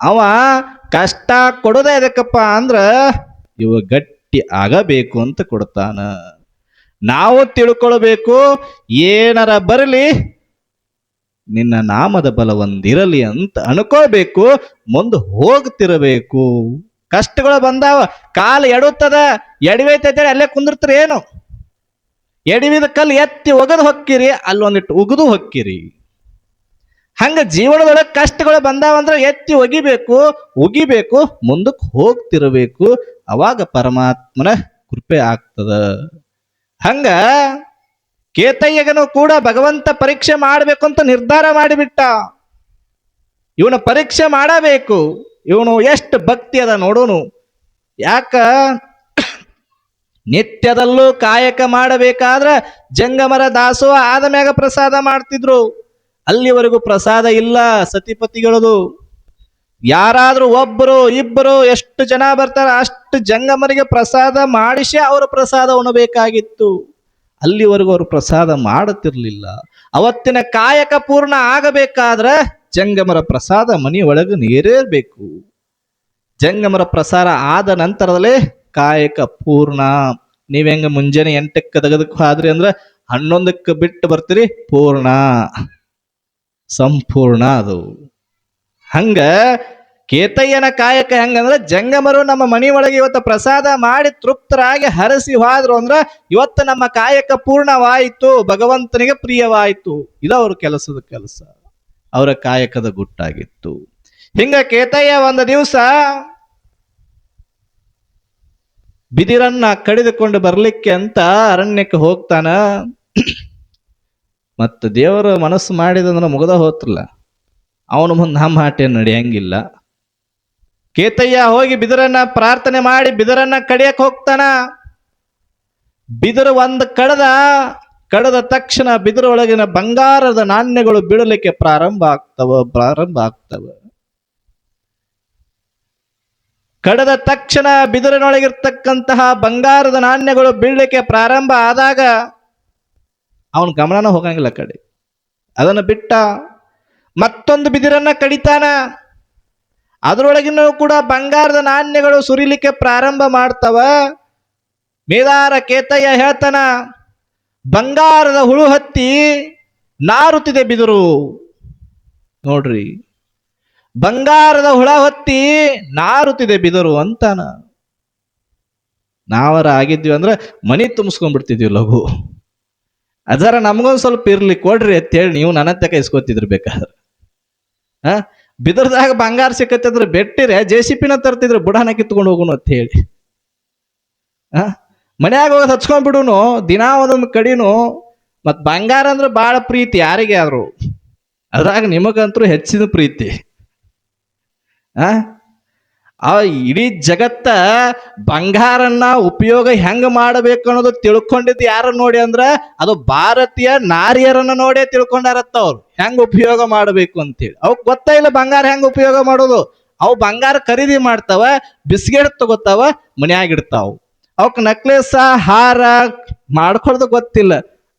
Speaker 1: ಅವ ಕಷ್ಟ ಕೊಡೋದೇ ಎದಕ್ಕಪ್ಪ ಅಂದ್ರ ಇವ ಗಟ್ಟಿ ಆಗಬೇಕು ಅಂತ ಕೊಡ್ತಾನ. ನಾವು ತಿಳ್ಕೊಳ್ಬೇಕು, ಏನಾರ ಬರಲಿ ನಿನ್ನ ನಾಮದ ಬಲ ಒಂದಿರಲಿ ಅಂತ ಅನ್ಕೋಬೇಕು. ಮುಂದೆ ಹೋಗ್ತಿರಬೇಕು. ಕಷ್ಟಗಳು ಬಂದಾವ, ಕಾಲು ಎಡುತ್ತದ, ಎಡವೈತೈತೆ ಅಲ್ಲೇ ಕುಂದಿರ್ತೀರಿ ಏನು? ಎಡವಿದ ಕಲ್ಲು ಎತ್ತಿ ಒಗದು ಹೊಕ್ಕಿರಿ, ಅಲ್ಲೊಂದಿಟ್ಟು ಉಗಿದು ಹೊಕ್ಕಿರಿ. ಹಂಗ ಜೀವನದೊಳಗೆ ಕಷ್ಟಗಳು ಬಂದಾವಂದ್ರೆ ಎತ್ತಿ ಉಗಿಬೇಕು, ಮುಂದಕ್ಕೆ ಹೋಗ್ತಿರಬೇಕು. ಅವಾಗ ಪರಮಾತ್ಮನ ಕೃಪೆ ಆಗ್ತದ. ಹಂಗ ಕೇತಯ್ಯಗನು ಕೂಡ ಭಗವಂತ ಪರೀಕ್ಷೆ ಮಾಡಬೇಕು ಅಂತ ನಿರ್ಧಾರ ಮಾಡಿಬಿಟ್ಟ. ಇವನ ಪರೀಕ್ಷೆ ಮಾಡಬೇಕು, ಇವನು ಎಷ್ಟು ಭಕ್ತಿ ಅದ ನೋಡೋನು. ಯಾಕ ನಿತ್ಯದಲ್ಲೂ ಕಾಯಕ ಮಾಡಬೇಕಾದ್ರ ಜಂಗಮರ ದಾಸೋಹ ಆದ ಮ್ಯಾಗ ಪ್ರಸಾದ ಮಾಡ್ತಿದ್ರು. ಅಲ್ಲಿವರೆಗೂ ಪ್ರಸಾದ ಇಲ್ಲ ಸತಿಪತಿಗಳದು. ಯಾರಾದ್ರೂ ಒಬ್ಬರು ಇಬ್ಬರು ಎಷ್ಟು ಜನ ಬರ್ತಾರ ಅಷ್ಟು ಜಂಗಮರಿಗೆ ಪ್ರಸಾದ ಮಾಡಿಸಿ ಅವರು ಪ್ರಸಾದ ಉಣಬೇಕಾಗಿತ್ತು. ಅಲ್ಲಿವರೆಗೂ ಅವರು ಪ್ರಸಾದ ಮಾಡುತ್ತಿರ್ಲಿಲ್ಲ. ಅವತ್ತಿನ ಕಾಯಕ ಪೂರ್ಣ ಆಗಬೇಕಾದ್ರ ಜಂಗಮರ ಪ್ರಸಾದ ಮನಿ ಒಳಗೆ ನೇರೇರ್ಬೇಕು. ಜಂಗಮರ ಪ್ರಸಾದ ಆದ ನಂತರದಲ್ಲೇ ಕಾಯಕ ಪೂರ್ಣ. ನೀವ್ ಹೆಂಗ ಮುಂಜಾನೆ 8ಕ್ಕೆ ತೆಗೆದಕ್ಕೆ ಹೋದ್ರಿ ಅಂದ್ರ 11ಕ್ಕೆ ಬಿಟ್ಟು ಬರ್ತೀರಿ, ಪೂರ್ಣ ಸಂಪೂರ್ಣ ಅದು. ಹಂಗ ಕೇತಯ್ಯನ ಕಾಯಕ ಹೆಂಗಂದ್ರ ಜಂಗಮರು ನಮ್ಮ ಮನಿ ಒಳಗೆ ಇವತ್ತು ಪ್ರಸಾದ ಮಾಡಿ ತೃಪ್ತರಾಗಿ ಹರಸಿ ಹೋದ್ರು ಅಂದ್ರ ಇವತ್ತು ನಮ್ಮ ಕಾಯಕ ಪೂರ್ಣವಾಯಿತು, ಭಗವಂತನಿಗೆ ಪ್ರಿಯವಾಯಿತು. ಇದು ಅವ್ರ ಕೆಲಸ, ಅವರ ಕಾಯಕದ ಗುಟ್ಟಾಗಿತ್ತು. ಹಿಂಗ ಕೇತಯ್ಯ ಒಂದು ದಿವಸ ಬಿದಿರನ್ನ ಕಡಿದುಕೊಂಡು ಬರ್ಲಿಕ್ಕೆ ಅಂತ ಅರಣ್ಯಕ್ಕೆ ಹೋಗ್ತಾನ. ಮತ್ತ ದೇವರ ಮನಸ್ಸು ಮಾಡಿದಂದ್ರ ಮುಗದ ಹೋತ್ರಲ್ಲ, ಅವನ ಮುಂದೆ ನಮ್ಮ ಆಟೇನು ನಡೆಯಂಗಿಲ್ಲ. ಕೇತಯ್ಯ ಹೋಗಿ ಬಿದಿರನ್ನ ಪ್ರಾರ್ಥನೆ ಮಾಡಿ ಬಿದಿರನ್ನ ಕಡಿಯಕ್ ಹೋಗ್ತಾನ. ಬಿದಿರು ಒಂದು ಕಡದ ತಕ್ಷಣ ಬಿದಿರೊಳಗಿನ ಬಂಗಾರದ ನಾಣ್ಯಗಳು ಬೀಳಲಿಕ್ಕೆ ಪ್ರಾರಂಭ ಆಗ್ತವ. ಕಡದ ತಕ್ಷಣ ಬಿದಿರಿನೊಳಗಿರ್ತಕ್ಕಂತಹ ಬಂಗಾರದ ನಾಣ್ಯಗಳು ಬೀಳಲಿಕ್ಕೆ ಪ್ರಾರಂಭ ಆದಾಗ ಅವನ ಗಮನನ ಹೋಗಂಗಿಲ್ಲ ಕಡೆ. ಅದನ್ನು ಬಿಟ್ಟ ಮತ್ತೊಂದು ಬಿದಿರನ್ನ ಕಡಿತಾನ. ಅದರೊಳಗಿನೂ ಕೂಡ ಬಂಗಾರದ ನಾಣ್ಯಗಳು ಸುರಿಲಿಕ್ಕೆ ಪ್ರಾರಂಭ ಮಾಡ್ತವ. ಮೇದಾರ ಕೇತಯ್ಯ ಹೇಳ್ತಾನ, ಬಂಗಾರದ ಹುಳು ಹತ್ತಿ ನಾರುತ್ತಿದೆ ಬಿದಿರು. ನೋಡ್ರಿ, ಬಂಗಾರದ ಹುಳ ಹೊತ್ತಿ ನಾರುತ್ತಿದೆ ಬಿದರು ಅಂತಾನ. ನಾವರ ಆಗಿದ್ವಿ ಅಂದ್ರೆ ಮನಿ ತುಂಬಿಸ್ಕೊಂಡ್ಬಿಡ್ತಿದ್ವಿ ಲಘು. ಅದರ ನಮ್ಗೊಂದ್ ಸ್ವಲ್ಪ ಇರ್ಲಿ ಕೊಡ್ರಿ ಅಂತೇಳಿ ನೀವು ನನ್ನ ತಕ ಇಸ್ಕೊತಿದ್ರು ಬೇಕಾದ್ರೆ. ಬಿದರ್ದಾಗ ಬಂಗಾರ ಸಿಕ್ಕತ್ತಂದ್ರೆ ಬೆಟ್ಟಿರೆ JCPನ ತರ್ತಿದ್ರು ಬುಡಾನ ಕಿತ್ಕೊಂಡು ಹೋಗುನು ಅಂತ ಹೇಳಿ. ಮನ್ಯಾಗ ಹೋಗೋದು ಹಚ್ಕೊಂಡ್ಬಿಡುನು ದಿನಾ ಒಂದೊಂದು ಕಡಿನು. ಮತ್ ಬಂಗಾರ ಅಂದ್ರೆ ಬಹಳ ಪ್ರೀತಿ ಯಾರಿಗೆ ಆದ್ರು, ಅದ್ರಾಗ ನಿಮಗಂತೂ ಹೆಚ್ಚಿನ ಪ್ರೀತಿ. ಆ ಇಡೀ ಜಗತ್ತ ಬಂಗಾರನ್ನ ಉಪಯೋಗ ಹೆಂಗ ಮಾಡಬೇಕು ಅನ್ನೋದು ತಿಳ್ಕೊಂಡಿದ್ದು ಯಾರ ನೋಡಿ ಅಂದ್ರ ಅದು ಭಾರತೀಯ ನಾರಿಯರನ್ನ ನೋಡೇ ತಿಳ್ಕೊಂಡಾರತ್ತ ಅವ್ರು ಹೆಂಗ ಉಪಯೋಗ ಮಾಡಬೇಕು ಅಂತೇಳಿ. ಅವಕ್ ಗೊತ್ತಾ ಇಲ್ಲ ಬಂಗಾರ ಹೆಂಗ ಉಪಯೋಗ ಮಾಡೋದು. ಅವು ಬಂಗಾರ ಖರೀದಿ ಮಾಡ್ತಾವ, ಬಿಸ್ಕೆಟ್ ತಗೋತಾವ, ಮನ್ಯಾಗಿಡ್ತಾವ. ಅವಕ್ ನಕ್ಲೇಸ ಹಾರ ಮಾಡ್ಕೊಳ್ದು ಗೊತ್ತಿಲ್ಲ.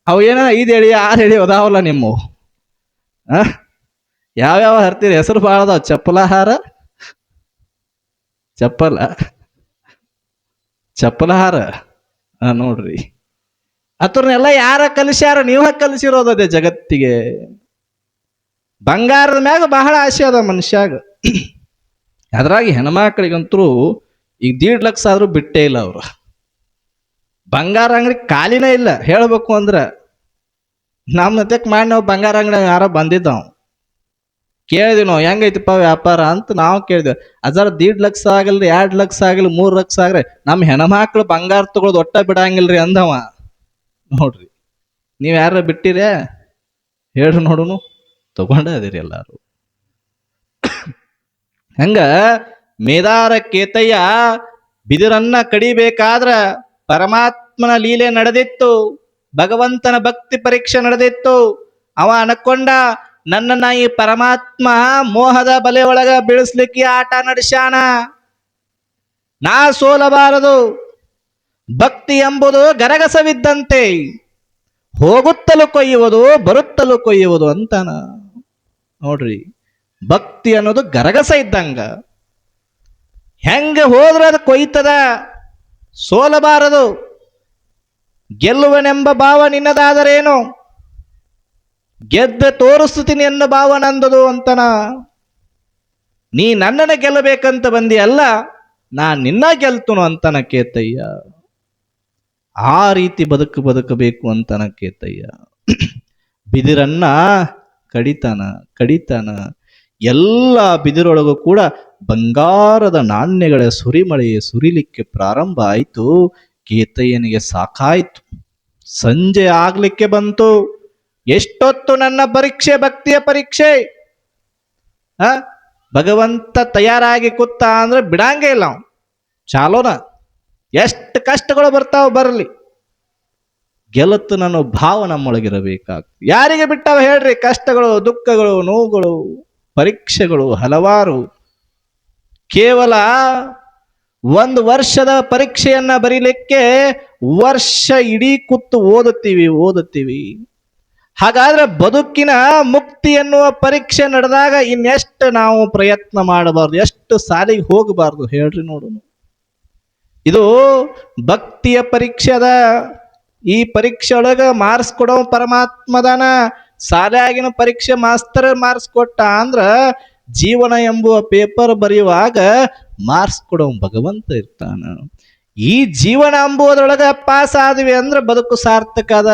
Speaker 1: ಅವು ಏನ 5 ಎಳಿ 6 ಎಳಿ ಅದಾವಲ್ಲ ನಿಮ್ಮ ಯಾವ್ಯಾವ ಹರ್ತೀರಿ ಹೆಸರು ಭಾಳ ಅದಾವ. ಚಪ್ಪಲ ಹಾರ, ಚಪ್ಪಲ ಹಾರ ನೋಡ್ರಿ. ಅತ್ರನ್ನೆಲ್ಲ ಯಾರ ಕಲಿಸ್ಯಾರ? ನೀವ ಕಲಿಸಿರೋದೇ ಜಗತ್ತಿಗೆ. ಬಂಗಾರದ ಮ್ಯಾಗ ಬಹಳ ಆಸೆ ಅದ ಮನುಷ್ಯಾಗ. ಅದ್ರಾಗ ಹೆಣ್ಮಕ್ಳಿಗಂತರೂ ಈಗ 1.5 ಲಕ್ಷ ಆದ್ರೂ ಬಿಟ್ಟೇ ಇಲ್ಲ ಅವ್ರು. ಬಂಗಾರ ಅಂಗಡಿ ಖಾಲಿನೇ ಇಲ್ಲ ಹೇಳ್ಬೇಕು ಅಂದ್ರ. ನಮ್ಮ ನತೆಕ್ ಮಾಡಿ ನಾವು ಬಂಗಾರ ಅಂಗಡಿ ಯಾರ ಬಂದಿದ್ದಾವ್ ಕೇಳಿದ್ವಿ ನಾವು, ಹೆಂಗೈತಿಪ್ಪ ವ್ಯಾಪಾರ ಅಂತ ನಾವು ಕೇಳಿದ್ವಿ. ಅದರ 1.5 ಲಕ್ಷ ಆಗಲ್ರಿ, 2 ಲಕ್ಷ ಆಗಲಿ, 3 ಲಕ್ಷ ಆಗ್ರಿ, ನಮ್ಮ ಹೆಣ್ಮಕ್ಳು ಬಂಗಾರ ತಗೊಳೋದು ಒಟ್ಟ ಬಿಡಂಗಿಲ್ರಿ ಅಂದವ. ನೋಡ್ರಿ ನೀವ್ ಯಾರ ಬಿಟ್ಟಿರೇ ಹೇಳ್ರಿ ನೋಡುನು, ತಗೊಂಡ ಅದಿರಿ ಎಲ್ಲಾರು. ಹಂಗ ಮೇದಾರ ಕೇತಯ್ಯ ಬಿದಿರನ್ನ ಕಡಿಬೇಕಾದ್ರ ಪರಮಾತ್ಮನ ಲೀಲೆ ನಡೆದಿತ್ತು, ಭಗವಂತನ ಭಕ್ತಿ ಪರೀಕ್ಷೆ ನಡೆದಿತ್ತು. ಅವ ಅನ್ಕೊಂಡ ನನ್ನನ್ನ ಈ ಪರಮಾತ್ಮ ಮೋಹದ ಬಲೆ ಒಳಗ ಬೀಳಿಸ್ಲಿಕ್ಕೆ ಆಟ ನಡೆಸ್ಯಾನ, ನಾ ಸೋಲಬಾರದು. ಭಕ್ತಿ ಎಂಬುದು ಗರಗಸವಿದ್ದಂತೆ, ಹೋಗುತ್ತಲೂ ಕೊಯ್ಯುವುದು, ಬರುತ್ತಲೂ ಕೊಯ್ಯುವುದು ಅಂತಾನ. ನೋಡ್ರಿ ಭಕ್ತಿ ಅನ್ನೋದು ಗರಗಸ ಇದ್ದಂಗ, ಹೆಂಗ ಹೋದ್ರೆ ಅದು ಕೊಯ್ತದ, ಸೋಲಬಾರದು. ಗೆಲ್ಲುವನೆಂಬ ಭಾವ ನಿನ್ನದಾದರೇನು, ಗೆದ್ದ ತೋರಿಸ್ತೀನಿ ಎನ್ನ ಭಾವ ನಂದದು ಅಂತನ. ನೀ ನನ್ನನ್ನ ಗೆಲ್ಲಬೇಕಂತ ಬಂದಿ ಅಲ್ಲ, ನಾ ನಿನ್ನ ಗೆಲ್ತನು ಅಂತನ ಕೇತಯ್ಯ. ಆ ರೀತಿ ಬದುಕಬೇಕು ಅಂತನ ಕೇತಯ್ಯ. ಬಿದಿರನ್ನ ಕಡಿತಾನ. ಎಲ್ಲ ಬಿದಿರೊಳಗೂ ಕೂಡ ಬಂಗಾರದ ನಾಣ್ಯಗಳ ಸುರಿಮಳೆ ಸುರಿಲಿಕ್ಕೆ ಪ್ರಾರಂಭ ಆಯಿತು. ಕೇತಯ್ಯನಿಗೆ ಸಾಕಾಯ್ತು. ಸಂಜೆ ಆಗ್ಲಿಕ್ಕೆ ಬಂತು. ಎಷ್ಟೊತ್ತು ನನ್ನ ಪರೀಕ್ಷೆ, ಭಕ್ತಿಯ ಪರೀಕ್ಷೆ. ಭಗವಂತ ತಯಾರಾಗಿ ಕೂತ ಅಂದ್ರೆ ಬಿಡಂಗೇ ಇಲ್ಲ ಅವ. ಚಾಲೋನ ಎಷ್ಟು ಕಷ್ಟಗಳು ಬರ್ತಾವ ಬರಲಿ, ಗೆಲುತ್ತು ನನ್ನ ಭಾವ ನಮ್ಮೊಳಗಿರಬೇಕಾಗ್ತದೆ. ಯಾರಿಗೆ ಬಿಟ್ಟಾವ ಹೇಳ್ರಿ ಕಷ್ಟಗಳು, ದುಃಖಗಳು, ನೋವುಗಳು, ಪರೀಕ್ಷೆಗಳು ಹಲವಾರು. ಕೇವಲ 1 ವರ್ಷದ ಪರೀಕ್ಷೆಯನ್ನ ಬರೀಲಿಕ್ಕೆ ವರ್ಷ ಇಡೀ ಕೂತು ಓದುತ್ತೀವಿ. ಹಾಗಾದ್ರೆ ಬದುಕಿನ ಮುಕ್ತಿ ಎನ್ನುವ ಪರೀಕ್ಷೆ ನಡೆದಾಗ ಇನ್ನೆಷ್ಟು ನಾವು ಪ್ರಯತ್ನ ಮಾಡಬಾರ್ದು, ಎಷ್ಟು ಸಾಲಿಗೆ ಹೋಗಬಾರ್ದು ಹೇಳ್ರಿ ನೋಡೋಣ. ಇದು ಭಕ್ತಿಯ ಪರೀಕ್ಷೆ ಅದ. ಈ ಪರೀಕ್ಷೆ ಒಳಗ ಮಾರ್ಕ್ಸ್ ಕೊಡೋ ಪರಮಾತ್ಮದಾನ. ಶಾಲೆಯಾಗಿನ ಪರೀಕ್ಷೆ ಮಾಸ್ತರ್ ಮಾರ್ಕ್ಸ್ ಕೊಟ್ಟ ಅಂದ್ರ ಜೀವನ ಎಂಬುವ ಪೇಪರ್ ಬರೆಯುವಾಗ ಮಾರ್ಕ್ಸ್ ಕೊಡೋ ಭಗವಂತ ಇರ್ತಾನ. ಈ ಜೀವನ ಎಂಬುವುದರೊಳಗ ಪಾಸ್ ಆದ್ವಿ ಅಂದ್ರೆ ಬದುಕು ಸಾರ್ಥಕ ಅದ.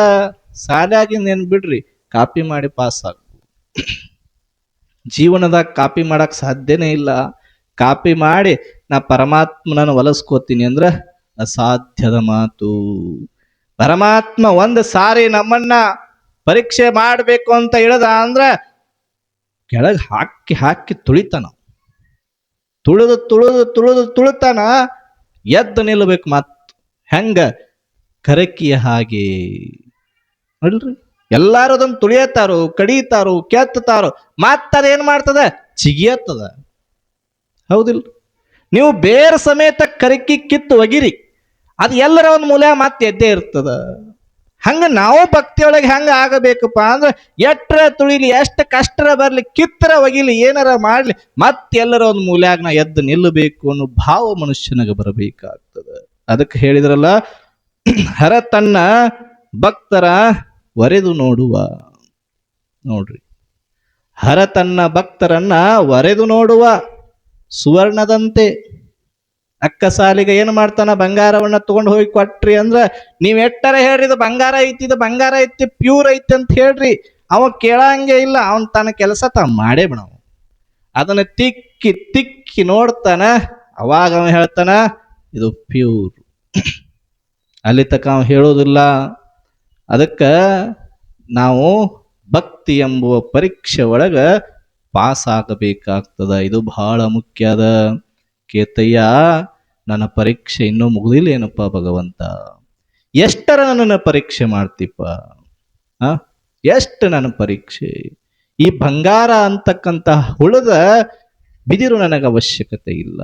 Speaker 1: ಶಾಲೆಯಾಗಿನ ಏನ್ ಬಿಡ್ರಿ, ಕಾಪಿ ಮಾಡಿ ಪಾಸ್ ಆಗ. ಜೀವನದಾಗ ಕಾಪಿ ಮಾಡಕ್ ಸಾಧ್ಯನೇ ಇಲ್ಲ. ಕಾಪಿ ಮಾಡಿ ನಾ ಪರಮಾತ್ಮನನ್ನು ಒಲಿಸ್ಕೋತೀನಿ ಅಂದ್ರ ಅಸಾಧ್ಯದ ಮಾತು. ಪರಮಾತ್ಮ 1 ಸಾರಿ ನಮ್ಮನ್ನ ಪರೀಕ್ಷೆ ಮಾಡಬೇಕು ಅಂತ ಹೇಳಿದ ಅಂದ್ರ ಕೆಳಗೆ ಹಾಕಿ ತುಳಿತಾನ. ತುಳಿತಾನ, ಎದ್ದು ನಿಲ್ಲಬೇಕು. ಮತ್ ಹೆಂಗ ಕರಕಿಯ ಹಾಗೆ ನೋಡ್ರಿ, ಎಲ್ಲಾರು ಅದನ್ನು ತುಳಿಯತ್ತಾರು, ಕಡಿತಾರು, ಕೆತ್ತಾರು, ಮತ್ತದೇನ್ ಮಾಡ್ತದ, ಚಿಗಿಯತ್ತದ. ಹೌದಿಲ್ಲ? ನೀವು ಬೇರೆ ಸಮೇತ ಕರಕಿ ಕಿತ್ತು ಒಗಿರಿ, ಅದು ಎಲ್ಲರ ಒಂದು ಮೂಲ ಮತ್ತೆ ಎದ್ದೇ ಇರ್ತದ. ಹಂಗ ನಾವು ಭಕ್ತಿಯೊಳಗೆ ಹೆಂಗ ಆಗಬೇಕಪ್ಪ ಅಂದ್ರೆ ಎಟ್ರ ತುಳಿಲಿ, ಎಷ್ಟು ಕಷ್ಟರ ಬರ್ಲಿ, ಕಿತ್ತರ ಒಗಿಲಿ, ಏನಾರ ಮಾಡ್ಲಿ, ಮತ್ತೆಲ್ಲರ ಒಂದು ಮೂಲ್ಯಾಗ ನಾ ಎದ್ದು ನಿಲ್ಲಬೇಕು ಅನ್ನೋ ಭಾವ ಮನುಷ್ಯನಿಗೆ ಬರಬೇಕಾಗ್ತದ. ಅದಕ್ಕೆ ಹೇಳಿದ್ರಲ್ಲ, ಹರ ತನ್ನ ಭಕ್ತರ ಒರೆದು ನೋಡುವ. ನೋಡ್ರಿ ಹರ ತನ್ನ ಭಕ್ತರನ್ನ ಒರೆದು ನೋಡುವ ಸುವರ್ಣದಂತೆ. ಅಕ್ಕ ಸಾಲಿಗೆ ಏನು ಮಾಡ್ತಾನ, ಬಂಗಾರವನ್ನ ತಗೊಂಡು ಹೋಗಿ ಕೊಟ್ರಿ ಅಂದ್ರ ನೀವ್ ಎಟ್ಟರ ಹೇಳ್ರಿ ಇದು ಬಂಗಾರ ಐತಿ, ಇದು ಬಂಗಾರ ಐತಿ, ಪ್ಯೂರ್ ಐತಿ ಅಂತ ಹೇಳ್ರಿ, ಅವ ಕೇಳಂಗೆ ಇಲ್ಲ. ಅವನ್ ತನ್ನ ಕೆಲಸ ಮಾಡೇ ಬಿಡವ. ಅದನ್ನ ತಿಕ್ಕಿ ತಿಕ್ಕಿ ನೋಡ್ತಾನ, ಅವಾಗ ಅವ ಹೇಳ್ತಾನ ಇದು ಪ್ಯೂರ್. ಅಲ್ಲಿ ತಕ್ಕ ಅವ ಹೇಳೋದಿಲ್ಲ. ಅದಕ್ಕ ನಾವು ಭಕ್ತಿ ಎಂಬುವ ಪರೀಕ್ಷೆ ಒಳಗ ಪಾಸ್ ಆಗಬೇಕಾಗ್ತದ. ಇದು ಬಹಳ ಮುಖ್ಯ ಅದ. ಕೇತಯ್ಯ, ನನ್ನ ಪರೀಕ್ಷೆ ಇನ್ನೂ ಮುಗಿದಿಲ್ಲ ಏನಪ್ಪ ಭಗವಂತ, ಎಷ್ಟರ ನನ್ನನ್ನು ಪರೀಕ್ಷೆ ಮಾಡ್ತೀಪ, ಎಷ್ಟು ನನ್ನ ಪರೀಕ್ಷೆ. ಈ ಬಂಗಾರ ಅಂತಕ್ಕಂಥ ಹುಳದ ಬಿದಿರು ನನಗೆ ಅವಶ್ಯಕತೆ ಇಲ್ಲ.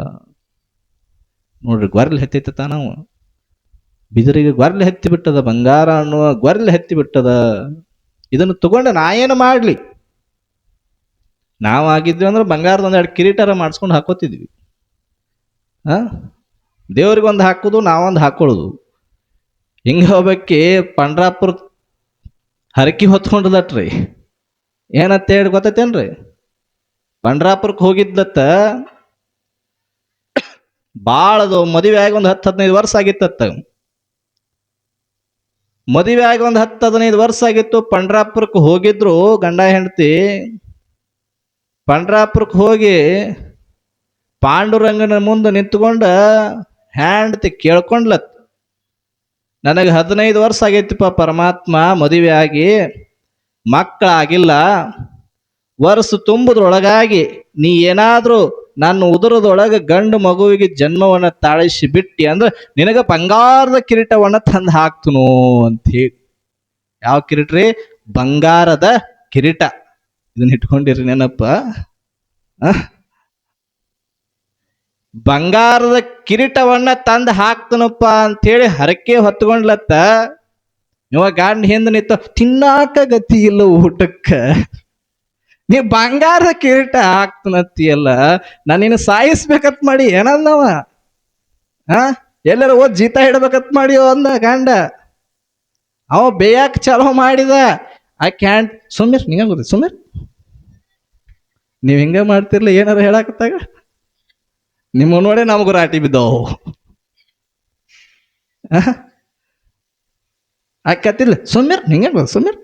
Speaker 1: ನೋಡ್ರಿ, ಗೊರ್ಲ್ ಹೆತ್ತೈತ ನಾವು, ಬಿದಿರಿಗೆ ಗೊರ್ಲ್ ಹೆತ್ತಿ ಬಿಟ್ಟದ, ಬಂಗಾರ ಅನ್ನುವ ಗೊರ್ಲ್ ಹೆತ್ತಿ ಬಿಟ್ಟದ. ಇದನ್ನು ತಗೊಂಡು ನಾ ಏನು ಮಾಡ್ಲಿ? ನಾವಾಗಿದ್ವಿ ಅಂದ್ರೆ ಬಂಗಾರದ ಒಂದೆರಡು ಕಿರೀಟರ ಮಾಡಿಸ್ಕೊಂಡು ಹಾಕೋತಿದ್ವಿ. ದೇವ್ರಿಗೊಂದು ಹಾಕೋದು, ನಾವೊಂದು ಹಾಕೊಳ್ಳೋದು. ಹಿಂಗ ಹೋಗ್ಬೇಕಿ ಪಂಡ್ರಾಪುರ ಹರಕಿ ಹೊತ್ಕೊಂಡದಟ್ರಿ. ಏನಂತ ಹೇಳಿ ಗೊತ್ತೈತೇನ್ರಿ? ಪಂಡ್ರಾಪುರಕ್ಕೆ ಹೋಗಿದ್ಲತ್ತ, ಬಾಳದು ಮದುವೆ ಆಗಿ ಒಂದು 10-15 ವರ್ಷ ಆಗಿತ್ತತ್ತ. ಮದುವೆ ಆಗಿ ಒಂದು 10-15 ವರ್ಷ ಆಗಿತ್ತು. ಪಂಡ್ರಾಪುರಕ್ಕೆ ಹೋಗಿದ್ರು ಗಂಡ ಹೆಂಡತಿ. ಪಂಡ್ರಾಪುರಕ್ಕೆ ಹೋಗಿ ಪಾಂಡುರಂಗನ ಮುಂದೆ ನಿಂತ್ಕೊಂಡ ಹೆಂಡತಿ ಕೇಳ್ಕೊಂಡ್ಲತ್, ನನಗೆ 15 ವರ್ಷ ಆಗೈತಿಪ್ಪ ಪರಮಾತ್ಮ, ಮದುವೆ ಆಗಿ ಮಕ್ಕಳಾಗಿಲ್ಲ. ವರ್ಷ ತುಂಬುದ್ರೊಳಗಾಗಿ ನೀ ಏನಾದ್ರೂ ನನ್ನ ಉದರದೊಳಗೆ ಗಂಡು ಮಗುವಿಗೆ ಜನ್ಮವನ್ನ ತಾಳಿಸಿ ಬಿಟ್ಟಿ ಅಂದ್ರೆ ನಿನಗ ಬಂಗಾರದ ಕಿರೀಟವನ್ನ ತಂದು ಹಾಕ್ತನು ಅಂತ ಹೇಳಿ. ಯಾವ ಕಿರೀಟ ರೀ? ಬಂಗಾರದ ಕಿರೀಟ. ಇದನ್ನ ಇಟ್ಕೊಂಡಿರಿ ನೆನಪ್ಪ. ಬಂಗಾರದ ಕಿರೀಟವನ್ನ ತಂದು ಹಾಕ್ತನಪ್ಪ ಅಂತೇಳಿ ಹರಕೆ ಹೊತ್ಕೊಂಡ್ಲತ್ತ. ಇವ ಗಾಂಡ್ ಹಿಂದ ನಿಂತ, ತಿನ್ನಾಕ ಗತಿ ಇಲ್ಲ ಊಟಕ್ಕ, ನೀ ಬಂಗಾರದ ಕಿರೀಟ ಹಾಕ್ತನತ್ತಿಯಲ್ಲ, ನಾನಿನ್ನ ಸಾಯಿಸ್ಬೇಕತ್ ಮಾಡಿ ಏನಂದವ. ಎಲ್ಲರ ಓದ್ ಜೀತ ಹಿಡ್ಬೇಕತ್ ಮಾಡಿ ಅಂದ ಗಂಡ. ಅವ ಬೇಯಾಕ ಚಾಲೋ ಮಾಡಿದ. ಆ ಕ್ಯಾಂಡ್ ಸುಮ್ಮಿರ್, ನಿಂಗ ಗೊತ್ತ ಸುಮ್ಮಿರ್, ನೀವ್ ಹಿಂಗ ಮಾಡ್ತಿರ್ಲಿ ಏನಾರ ಹೇಳಾಕತ್ತಾಗ ನಿಮ್ಮ ನೋಡೇ ನಮಗೂ ರಾಟಿ ಬಿದ್ದವು. ಆಕತ್ತಿಲ್ಲ, ಸುಮ್ಮಿರ್, ನಿಂಗೆ ಗೊತ್ತ ಸುಮ್ಮಿರ್.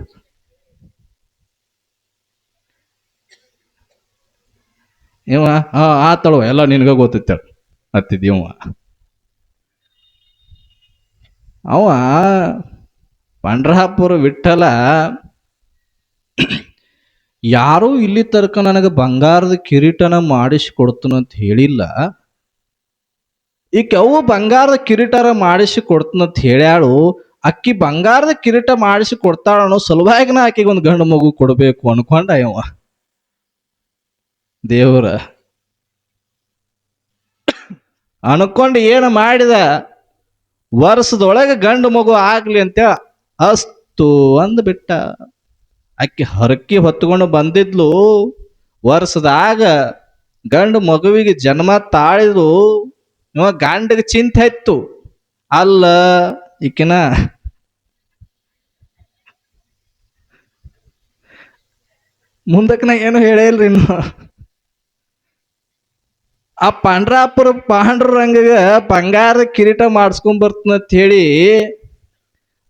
Speaker 1: ಇವ ಆತಳುವ ಎಲ್ಲ ನಿನ್ಗ ಗೊತ್ತೈತ ಹತ್ತಿದ್ದೀವ. ಅವ ಪಂಡ್ರಾಪುರ ವಿಠಲ ಯಾರೂ ಇಲ್ಲಿ ತನಕ ನನಗೆ ಬಂಗಾರದ ಕಿರೀಟನ ಮಾಡಿಸಿ ಕೊಡ್ತನಂತ ಹೇಳಿಲ್ಲ. ಈಕೆ ಅವು ಬಂಗಾರದ ಕಿರೀಟರ ಮಾಡಿಸಿ ಕೊಡ್ತನಂತ ಹೇಳ್ಯಾಳು. ಅಕ್ಕಿ ಬಂಗಾರದ ಕಿರೀಟ ಮಾಡಿಸಿ ಕೊಡ್ತಾಳ ಅನ್ನೋ ಸಲುವಾಗಿನ ಆಕೆಗೆ ಒಂದು ಗಂಡು ಮಗು ಕೊಡಬೇಕು ಅನ್ಕೊಂಡ ಇವ ದೇವರ. ಅನ್ಕೊಂಡು ಏನು ಮಾಡಿದ, ವರ್ಷದೊಳಗೆ ಗಂಡು ಮಗು ಆಗ್ಲಿ ಅಂತ ಅಸ್ತು ಅಂದ್ಬಿಟ್ಟ. ಅಕ್ಕಿ ಹರಕಿ ಹೊತ್ಕೊಂಡು ಬಂದಿದ್ಲು. ವರ್ಷದಾಗ ಗಂಡು ಮಗುವಿಗೆ ಜನ್ಮ ತಾಳಿದ್ರು. ಇವ ಗಂಡಿಗೆ ಚಿಂತೆ ಇತ್ತು, ಅಲ್ಲ ಈಕಿನ ಮುಂದಕ್ಕೆ ನಾ ಏನು ಹೇಳೇಲ್ರಿ ಇನ್ನು. ಆ ಪಂಡ್ರಾಪುರ ಪಾಂಡುರಂಗಗ ಬಂಗಾರ ಕಿರೀಟ ಮಾಡಿಸ್ಕೊಂಡ್ ಬರ್ತನಂತ ಹೇಳಿ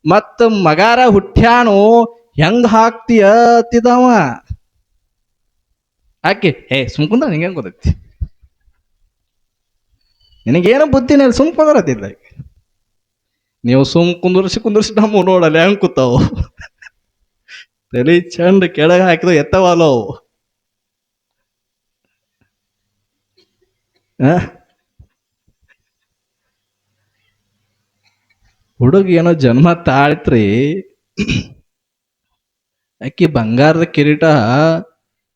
Speaker 1: ಮತ್ತ ಮಗಾರ ಹುಟ್ಟ್ಯಾನು, ಹೆಂಗ ಹಾಕ್ತೀಯ ಅತ್ತಿದವ. ಆಕೆ ಸುಮ್ಕುಂದ, ನಿಂಗೆ ಗೊತ್ತೈತಿ, ನಿನಗೇನೋ ಬುದ್ಧಿನ ಸುಮ್ಕೊಂಡ್ರತ್ತಿದ್ದ. ನೀವು ಕುಂದರ್ಸಿ ನಮ್ಮ ನೋಡಲ್ಲ ಹೆಂಗ್ ಕೂತಾವು. ತಲೆ ಚಂದ ಕೆಳಗೆ ಹಾಕಿದ ಎತ್ತವಾಲವು. ಹುಡುಗ ಏನೋ ಜನ್ಮ ತಾಳ್ತ್ರಿ. ಅಕ್ಕಿ ಬಂಗಾರದ ಕಿರೀಟ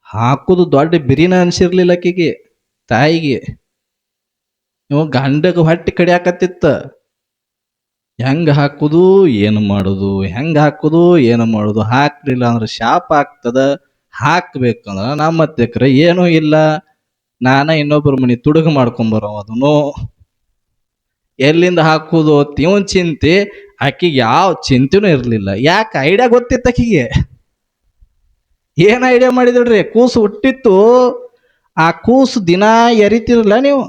Speaker 1: ಹಾಕುದು ದೊಡ್ಡ ಬಿರಿನ ಅನ್ಸಿರ್ಲಿಲ್ಲ ಆಕಿಗೆ, ತಾಯಿಗೆ. ಇವ ಗಂಡಗ ಹೊಟ್ಟಿ ಕಡಿಯಾಕತ್ತಿತ್ತ. ಹೆಂಗ ಹಾಕುದು ಏನು ಮಾಡುದು, ಹೆಂಗ ಹಾಕುದು ಏನು ಮಾಡುದು. ಹಾಕ್ಲಿಲ್ಲ ಅಂದ್ರೆ ಶಾಪ ಆಗ್ತದ, ಹಾಕ್ಬೇಕಂದ್ರ ನಮ್ಮ ತೆಕ್ರೆ ಏನೂ ಇಲ್ಲ, ನಾನ ಇನ್ನೊಬ್ಬರ ಮನೆ ತುಡುಗು ಮಾಡ್ಕೊಂಬರೋ ಅದನ್ನು ಎಲ್ಲಿಂದ ಹಾಕುದು ಇವನ್ ಚಿಂತೆ. ಆಕಿಗೆ ಯಾವ ಚಿಂತೆನೂ ಇರ್ಲಿಲ್ಲ. ಯಾಕೆ? ಐಡಿಯಾ ಗೊತ್ತಿತ್ತು ಆಕಿಗೆ. ಏನ್ ಐಡಿಯಾ ಮಾಡಿದ್ರಿ? ಕೂಸು ಹುಟ್ಟಿತ್ತು, ಆ ಕೂಸು ದಿನ ಎರಿತಿರಲ್ಲ ನೀವು.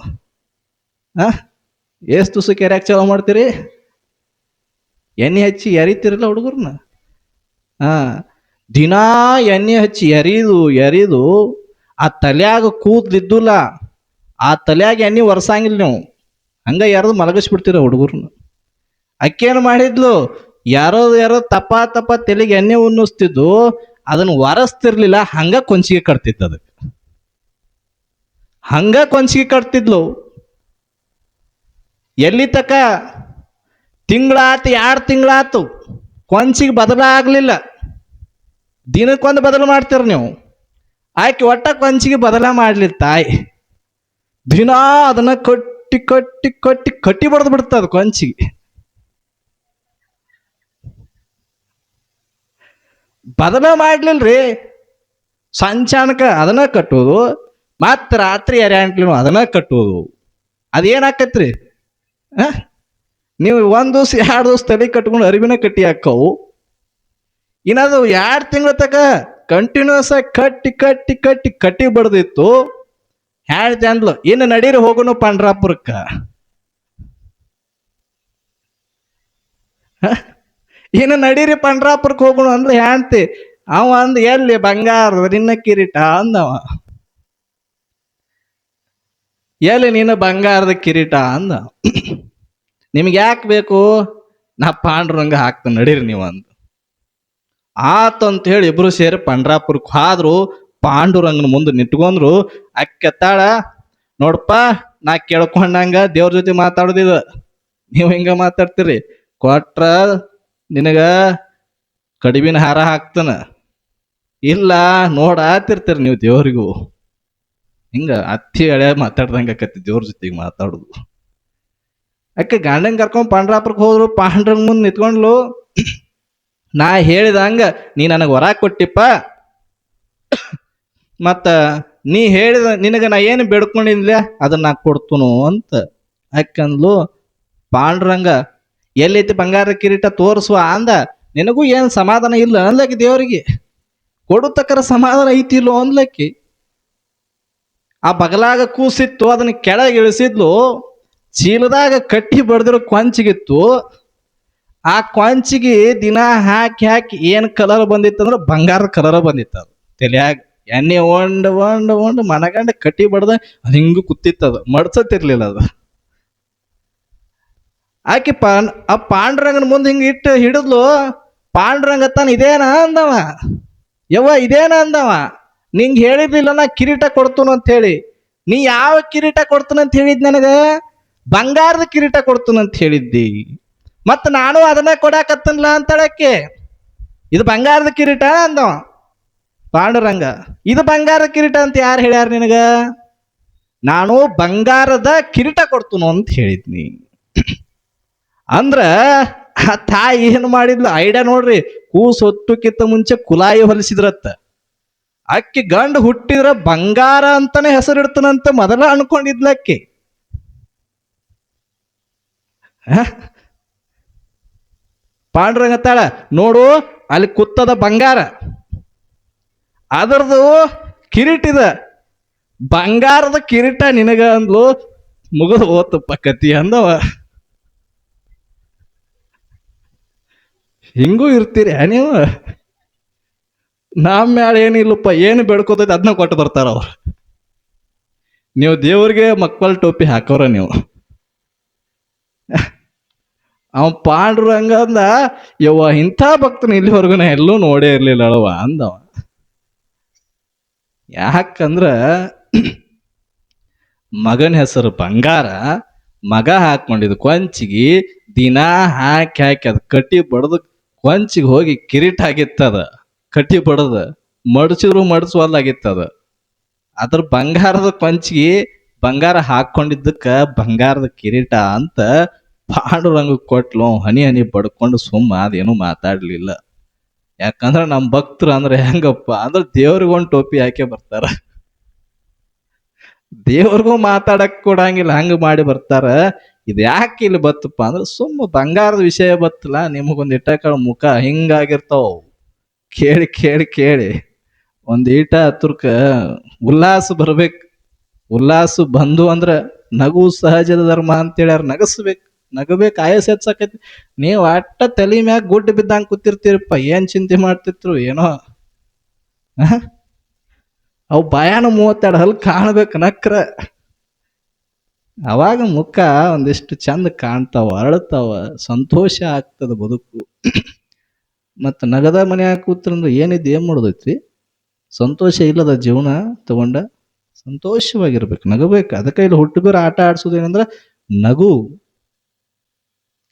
Speaker 1: ಎಷ್ಟು ದಿವಸಕ್ಕೆ ಎರ್ಯಾಕ್ ಚಾಲೋ ಮಾಡ್ತೀರಿ? ಎಣ್ಣೆ ಹಚ್ಚಿ ಎರಿತಿರಲ್ಲ ಹುಡುಗರ್ನ. ಹಾ, ದಿನಾ ಎಣ್ಣೆ ಹಚ್ಚಿ ಎರಿದು ಆ ತಲ್ಯಾಗ ಕೂದ್ಲಿದ್ದುಲ್ಲ, ಆ ತಲ್ಯಾಗ ಎಣ್ಣೆ ಒರ್ಸಂಗಿಲ್ಲ ನೀವು, ಹಂಗ ಯಾರದು ಮಲಗಿಸ್ಬಿಡ್ತೀರ ಹುಡುಗರ್ನ. ಅಕ್ಕೇನು ಮಾಡಿದ್ಲು, ಯಾರೋ ತಪ್ಪ ತಲೆಗೆ ಎಣ್ಣೆ ಉನ್ನಿಸ್ತಿದ್ದು, ಅದನ್ನ ಒರೆಸ್ತಿರ್ಲಿಲ್ಲ, ಹಂಗ ಕೊಂಚಿಗೆ ಕಟ್ತಿತ್ತು. ಅದಕ್ಕೆ ಹಂಗ ಕೊಂಚಿಗೆ ಕಟ್ತಿದ್ಲು. ಎಲ್ಲಿ ತಕ ತಿಂಗಳಾತು, 2 ತಿಂಗಳಾತು, ಕೊಂಚಿಗೆ ಬದಲಾಗ್ಲಿಲ್ಲ. ದಿನಕ್ಕೊಂದು ಬದಲು ಮಾಡ್ತೀರ ನೀವು. ಆಕೆ ಒಟ್ಟ ಕೊಂಚಿಗೆ ಬದಲ ಮಾಡ್ಲಿಲ್ಲ ತಾಯಿ. ದಿನ ಅದನ್ನ ಕಟ್ಟಿ ಕಟ್ಟಿ ಕಟ್ಟಿ ಕಟ್ಟಿ ಬಡ್ದು ಬಿಡ್ತದ ಕೊಂಚಿಗೆ. ಬದಲ ಮಾಡ್ಲಿಲ್ರಿ. ಸಂಚಾನಕ ಅದನ್ನ ಕಟ್ಟೋದು, ಮತ್ತ ರಾತ್ರಿ ಎರ್ಯಾಂಟ್ಲಿನೂ ಅದನ್ನ ಕಟ್ಟೋದು. ಅದೇನಾಕತ್ರಿ? ನೀವು 1 ದಿವಸ 2 ದಿವಸ ತಲೆ ಕಟ್ಕೊಂಡು ಅರಿವಿನ ಕಟ್ಟಿ ಹಾಕವು. ಇನ್ನದು 2 ತಿಂಗಳ ತಕ ಕಂಟಿನ್ಯೂಸ್ ಆಗಿ ಕಟ್ಟಿ ಕಟ್ಟಿ ಕಟ್ಟಿ ಕಟ್ಟಿ ಬಡ್ದಿತ್ತು. ಹೇಳ್ತಿ ಅಂದ್ಲು, ಇನ್ನು ನಡೀರಿ ಹೋಗೋನು ಪಂಡ್ರಾಪುರಕ್ಕ. ಇನ್ನು ನಡೀರಿ ಪಂಡ್ರಾಪುರಕ್ಕೆ ಹೋಗೋಣ ಅಂದ್ಲು ಹೇಳ್ತಿ. ಅವ ಅಂದ್, ಎಲ್ಲಿ ಬಂಗಾರ ನಿನ್ನ ಕಿರೀಟ ಅಂದವ. ಎಲ್ಲಿ ನಿನ್ನ ಬಂಗಾರದ ಕಿರೀಟ ಅಂದ. ನಿಮ್ಗೆ ಯಾಕೆ ಬೇಕು? ನಾ ಪಾಂಡುರಂಗ ಹಾಕ್ತ ನಡೀರಿ ನೀವು ಅಂದ. ಆತಂತ ಹೇಳಿ ಇಬ್ರು ಸೇರಿ ಪಂಡ್ರಾಪುರಕ್ಕೆ ಹೋದ್ರು. ಪಾಂಡುರಂಗನ ಮುಂದೆ ನಿಂತ್ಕೊಂಡ್ರು. ಅಕ್ಕೆತ್ತಾಳ, ನೋಡಪ್ಪ, ನಾ ಕೇಳ್ಕೊಂಡಂಗ ದೇವ್ರ ಜೊತೆ ಮಾತಾಡೋದಿದ, ನೀವು ಹಿಂಗ ಮಾತಾಡ್ತೀರಿ. ಕೊಟ್ರ ನಿನಗ ಕಡಿಬಿನ ಹಾರ ಹಾಕ್ತಾನ, ಇಲ್ಲ ನೋಡಾತಿರ್ತೀರಿ ನೀವು ದೇವ್ರಿಗೂ. ಹಿಂಗ ಅತ್ತಿ ಹಳೆ ಮಾತಾಡ್ದಂಗ ಆಕತಿ ದೇವ್ರ ಜೊತೆಗೆ ಮಾತಾಡುದು. ಅಕ್ಕೆ ಗಂಡಂಗ ಕರ್ಕೊಂಡ್ ಪಂಡ್ರಾಪುರಕ್ಕೆ ಹೋದ್ರು. ಪಾಂಡ್ರಂಗ ಮುಂದೆ ನಿಂತ್ಕೊಂಡ್ಲು. ನಾ ಹೇಳಿದಂಗ ನೀ ನನಗೆ ವರ ಕೊಟ್ಟಿಪ್ಪ, ಮತ್ತ ನೀ ಹೇಳಿದ ನಿನಗ ನಾ ಏನು ಬೇಡ್ಕೊಂಡಿದ್ಲ ಅದನ್ನ ನಾ ಕೊಡ್ತುನು ಅಂತ ಅಕ್ಕಂದ್ಲು. ಪಾಂಡುರಂಗ, ಎಲ್ಲೈತಿ ಬಂಗಾರ ಕಿರೀಟ ತೋರಿಸುವ ಅಂದ. ನಿನಗೂ ಏನು ಸಮಾಧಾನ ಇಲ್ಲ ಅನ್ಲಕ್ಕಿ, ದೇವರಿಗೆ ಕೊಡುತ್ತಕ್ಕರ ಸಮಾಧಾನ ಐತಿಲ್ಲೋ ಅನ್ಲಕ್ಕಿ. ಆ ಬಗಲಾಗ ಕೂಸಿತ್ತು, ಅದನ್ನ ಕೆಳಗೆ ಇಳಿಸಿದ್ಲು. ಚೀಲದಾಗ ಕಟ್ಟಿ ಬಡ್ದಿರೋ ಕೊಂಚಿಗಿತ್ತು. ಆ ಕೊಂಚಿಗೆ ದಿನ ಹಾಕಿ ಹಾಕಿ ಏನ್ ಕಲರ್ ಬಂದಿತ್ತಂದ್ರೆ ಬಂಗಾರ ಕಲರ್ ಬಂದಿತ್ತು. ಅದು ತಲೆಯಾಗ ಎಣ್ಣೆ ಒಂಡ್ ಮನಗಂಡ ಕಟ್ಟಿ ಬಡ್ದ ಅದು ಹಿಂಗ ಕೂತಿತ್ತದ, ಮಡ್ಸತ್ತಿರ್ಲಿಲ್ಲ ಅದು. ಆಕಿ ಆ ಪಾಂಡುರಂಗನ ಮುಂದೆ ಹಿಂಗ ಇಟ್ಟು ಹಿಡಿದ್ಲು. ಪಾಂಡುರಂಗ ತಾನ ಇದೇನ ಅಂದವ. ಯವ್ವ ಇದೇನ ಅಂದವ, ನಿಂಗೆ ಹೇಳಿರ್ಲಿಲ್ಲ ನಾ ಕಿರೀಟ ಕೊಡ್ತನು ಅಂತ ಹೇಳಿ. ನೀ ಯಾವ ಕಿರೀಟ ಕೊಡ್ತಾನಂತ ಹೇಳಿದ್? ನನಗ ಬಂಗಾರದ ಕಿರೀಟ ಕೊಡ್ತಾನಂತ ಹೇಳಿದ್ದಿ. ಮತ್ತ ನಾನು ಅದನ್ನ ಕೊಡಾಕತ್ತನ್ಲ ಅಂತಳಕ್ಕೆ. ಇದು ಬಂಗಾರದ ಕಿರೀಟ ಅಂದವ ಪಾಂಡುರಂಗ. ಇದು ಬಂಗಾರದ ಕಿರೀಟ ಅಂತ ಯಾರು ಹೇಳ್ಯಾರ ನಿನಗ? ನಾನು ಬಂಗಾರದ ಕಿರೀಟ ಕೊಡ್ತನು ಅಂತ ಹೇಳಿದ್ನಿ. ಅಂದ್ರ ಆ ತಾಯಿ ಏನು ಮಾಡಿದ್ಲು ಐಡಿಯಾ ನೋಡ್ರಿ. ಕೂಸು ಹೊತ್ತಕ್ಕಿಂತ ಮುಂಚೆ ಕುಲಾಯಿ ಹೊಲಿಸಿದ್ರತ್ತ. ಅಕ್ಕಿ ಗಂಡ ಹುಟ್ಟಿದ್ರ ಬಂಗಾರ ಅಂತಾನೆ ಹೆಸರಿಡ್ತಾನಂತ ಮೊದಲ ಅನ್ಕೊಂಡಿದ್ಲಕ್ಕಿ. ಪಾಂಡುರಂಗ ತಾಳ, ನೋಡು ಅಲ್ಲಿ ಕುತ್ತದ ಬಂಗಾರ, ಅದರದು ಕಿರೀಟಿದ, ಬಂಗಾರದ ಕಿರೀಟ ನಿನಗ ಅಂದ್ಲು. ಮುಗಿದು ಹೋತಪ್ಪ ಕತಿ ಅಂದವ. ಹಿಂಗೂ ಇರ್ತೀರಿ ನೀವು? ನಮ್ಮ ಮ್ಯಾಲ ಏನಿಲ್ಲಪ್ಪ, ಏನು ಬೇಡ್ಕೋತೈತಿ ಅದನ್ನ ಕೊಟ್ಟು ಬರ್ತಾರ ಅವ್ರು. ನೀವು ದೇವ್ರಿಗೆ ಮಕ್ಕಳ ಟೋಪಿ ಹಾಕೋರ ನೀವು. ಅವ ಪಾಂಡುರಂಗ ಅಂದ, ಯವ್ವ ಇಂಥ ಭಕ್ತನ ಇಲ್ಲಿವರೆಗೂ ನಾ ಎಲ್ಲೂ ನೋಡೇ ಇರ್ಲಿಲ್ಲ ಅಳವ ಅಂದವ. ಯಾಕಂದ್ರ ಮಗನ ಹೆಸರು ಬಂಗಾರ, ಮಗ ಹಾಕೊಂಡಿದ್ ಕೊಂಚಿಗೆ ದಿನ ಹಾಕಿ ಹಾಕಿ ಅದ್ ಕಟ್ಟಿ ಬಡದು ಕೊಂಚಿಗೆ ಹೋಗಿ ಕಿರೀಟ ಆಗಿತ್ತದ. ಕಟ್ಟಿ ಬಡದ ಮಡಚಿದ್ರು ಮಡಸುವಲ್ಲಾಗಿತ್ತದ. ಅದ್ರ ಬಂಗಾರದ ಕೊಂಚಿಗೆ ಬಂಗಾರ ಹಾಕೊಂಡಿದ್ದಕ್ಕ ಬಂಗಾರದ ಕಿರೀಟ ಅಂತ ಪಾಂಡುರಂಗ ಕೊಟ್ಲು. ಹನಿ ಹನಿ ಬಡ್ಕೊಂಡು ಸುಮ್ಮ ಅದೇನು ಮಾತಾಡ್ಲಿಲ್ಲ. ಯಾಕಂದ್ರ ನಮ್ ಭಕ್ತರು ಅಂದ್ರೆ ಹೆಂಗಪ್ಪ ಅಂದ್ರೆ ದೇವ್ರಿಗೊಂದು ಟೋಪಿ ಹಾಕಿ ಬರ್ತಾರ, ದೇವ್ರಿಗೂ ಮಾತಾಡಕ್ ಕೊಡಂಗಿಲ್ಲ, ಹಂಗ ಮಾಡಿ ಬರ್ತಾರ. ಇದು ಯಾಕೆ ಇಲ್ಲಿ ಬತ್ತಪ್ಪ ಅಂದ್ರೆ ಸುಮ್ಮ ಬಂಗಾರದ ವಿಷಯ ಬತ್ತಲ್ಲ, ನಿಮಗೊಂದು ಇಟ್ಟಕಳ ಮುಖ ಹಿಂಗಾಗಿರ್ತಾವ ಕೇಳಿ ಕೇಳಿ ಕೇಳಿ ಒಂದ್ ಈಟ ಹತ್ರಕ್ಕ ಉಲ್ಲಾಸ ಬರ್ಬೇಕು. ಉಲ್ಲಾಸ ಬಂದು ಅಂದ್ರ ನಗು ಸಹಜದ ಧರ್ಮ ಅಂತೇಳಿ ಅವ್ರು ನಗಸ್ಬೇಕು. ನಗಬೇಕು, ಆಯಸ್ ಹೆಚ್ಚಾಕೈತಿ. ನೀವು ಅಟ್ಟ ತಲೆ ಮ್ಯಾಗ ಗುಡ್ಡ ಬಿದ್ದಂಗ ಕೂತಿರ್ತೀರಪ್ಪ, ಏನ್ ಚಿಂತೆ ಮಾಡ್ತಿರ್ತಿರು ಏನೋ. ಅವು ಭಯಾನ 32 ಹಲ್ ಕಾಣ್ಬೇಕು ನಕ್ರ. ಅವಾಗ ಮುಖ ಒಂದಿಷ್ಟು ಚಂದ ಕಾಣ್ತಾವ, ಅರಳ್ತಾವ, ಸಂತೋಷ ಆಗ್ತದ ಬದುಕು. ಮತ್ತ ನಗದ ಮನ್ಯಾಗ ಕೂತ್ರಂದ್ರೆ ಏನ್ ಮಾಡೋದೈತ್ರಿ? ಸಂತೋಷ ಇಲ್ಲದ ಜೀವನ ತಗೊಂಡ ಸಂತೋಷವಾಗಿರ್ಬೇಕು, ನಗಬೇಕು. ಅದಕ್ಕೆ ಇಲ್ಲಿ ಹುಟ್ಟುಗರ ಆಟ ಆಡ್ಸೋದೇನಂದ್ರ ನಗು.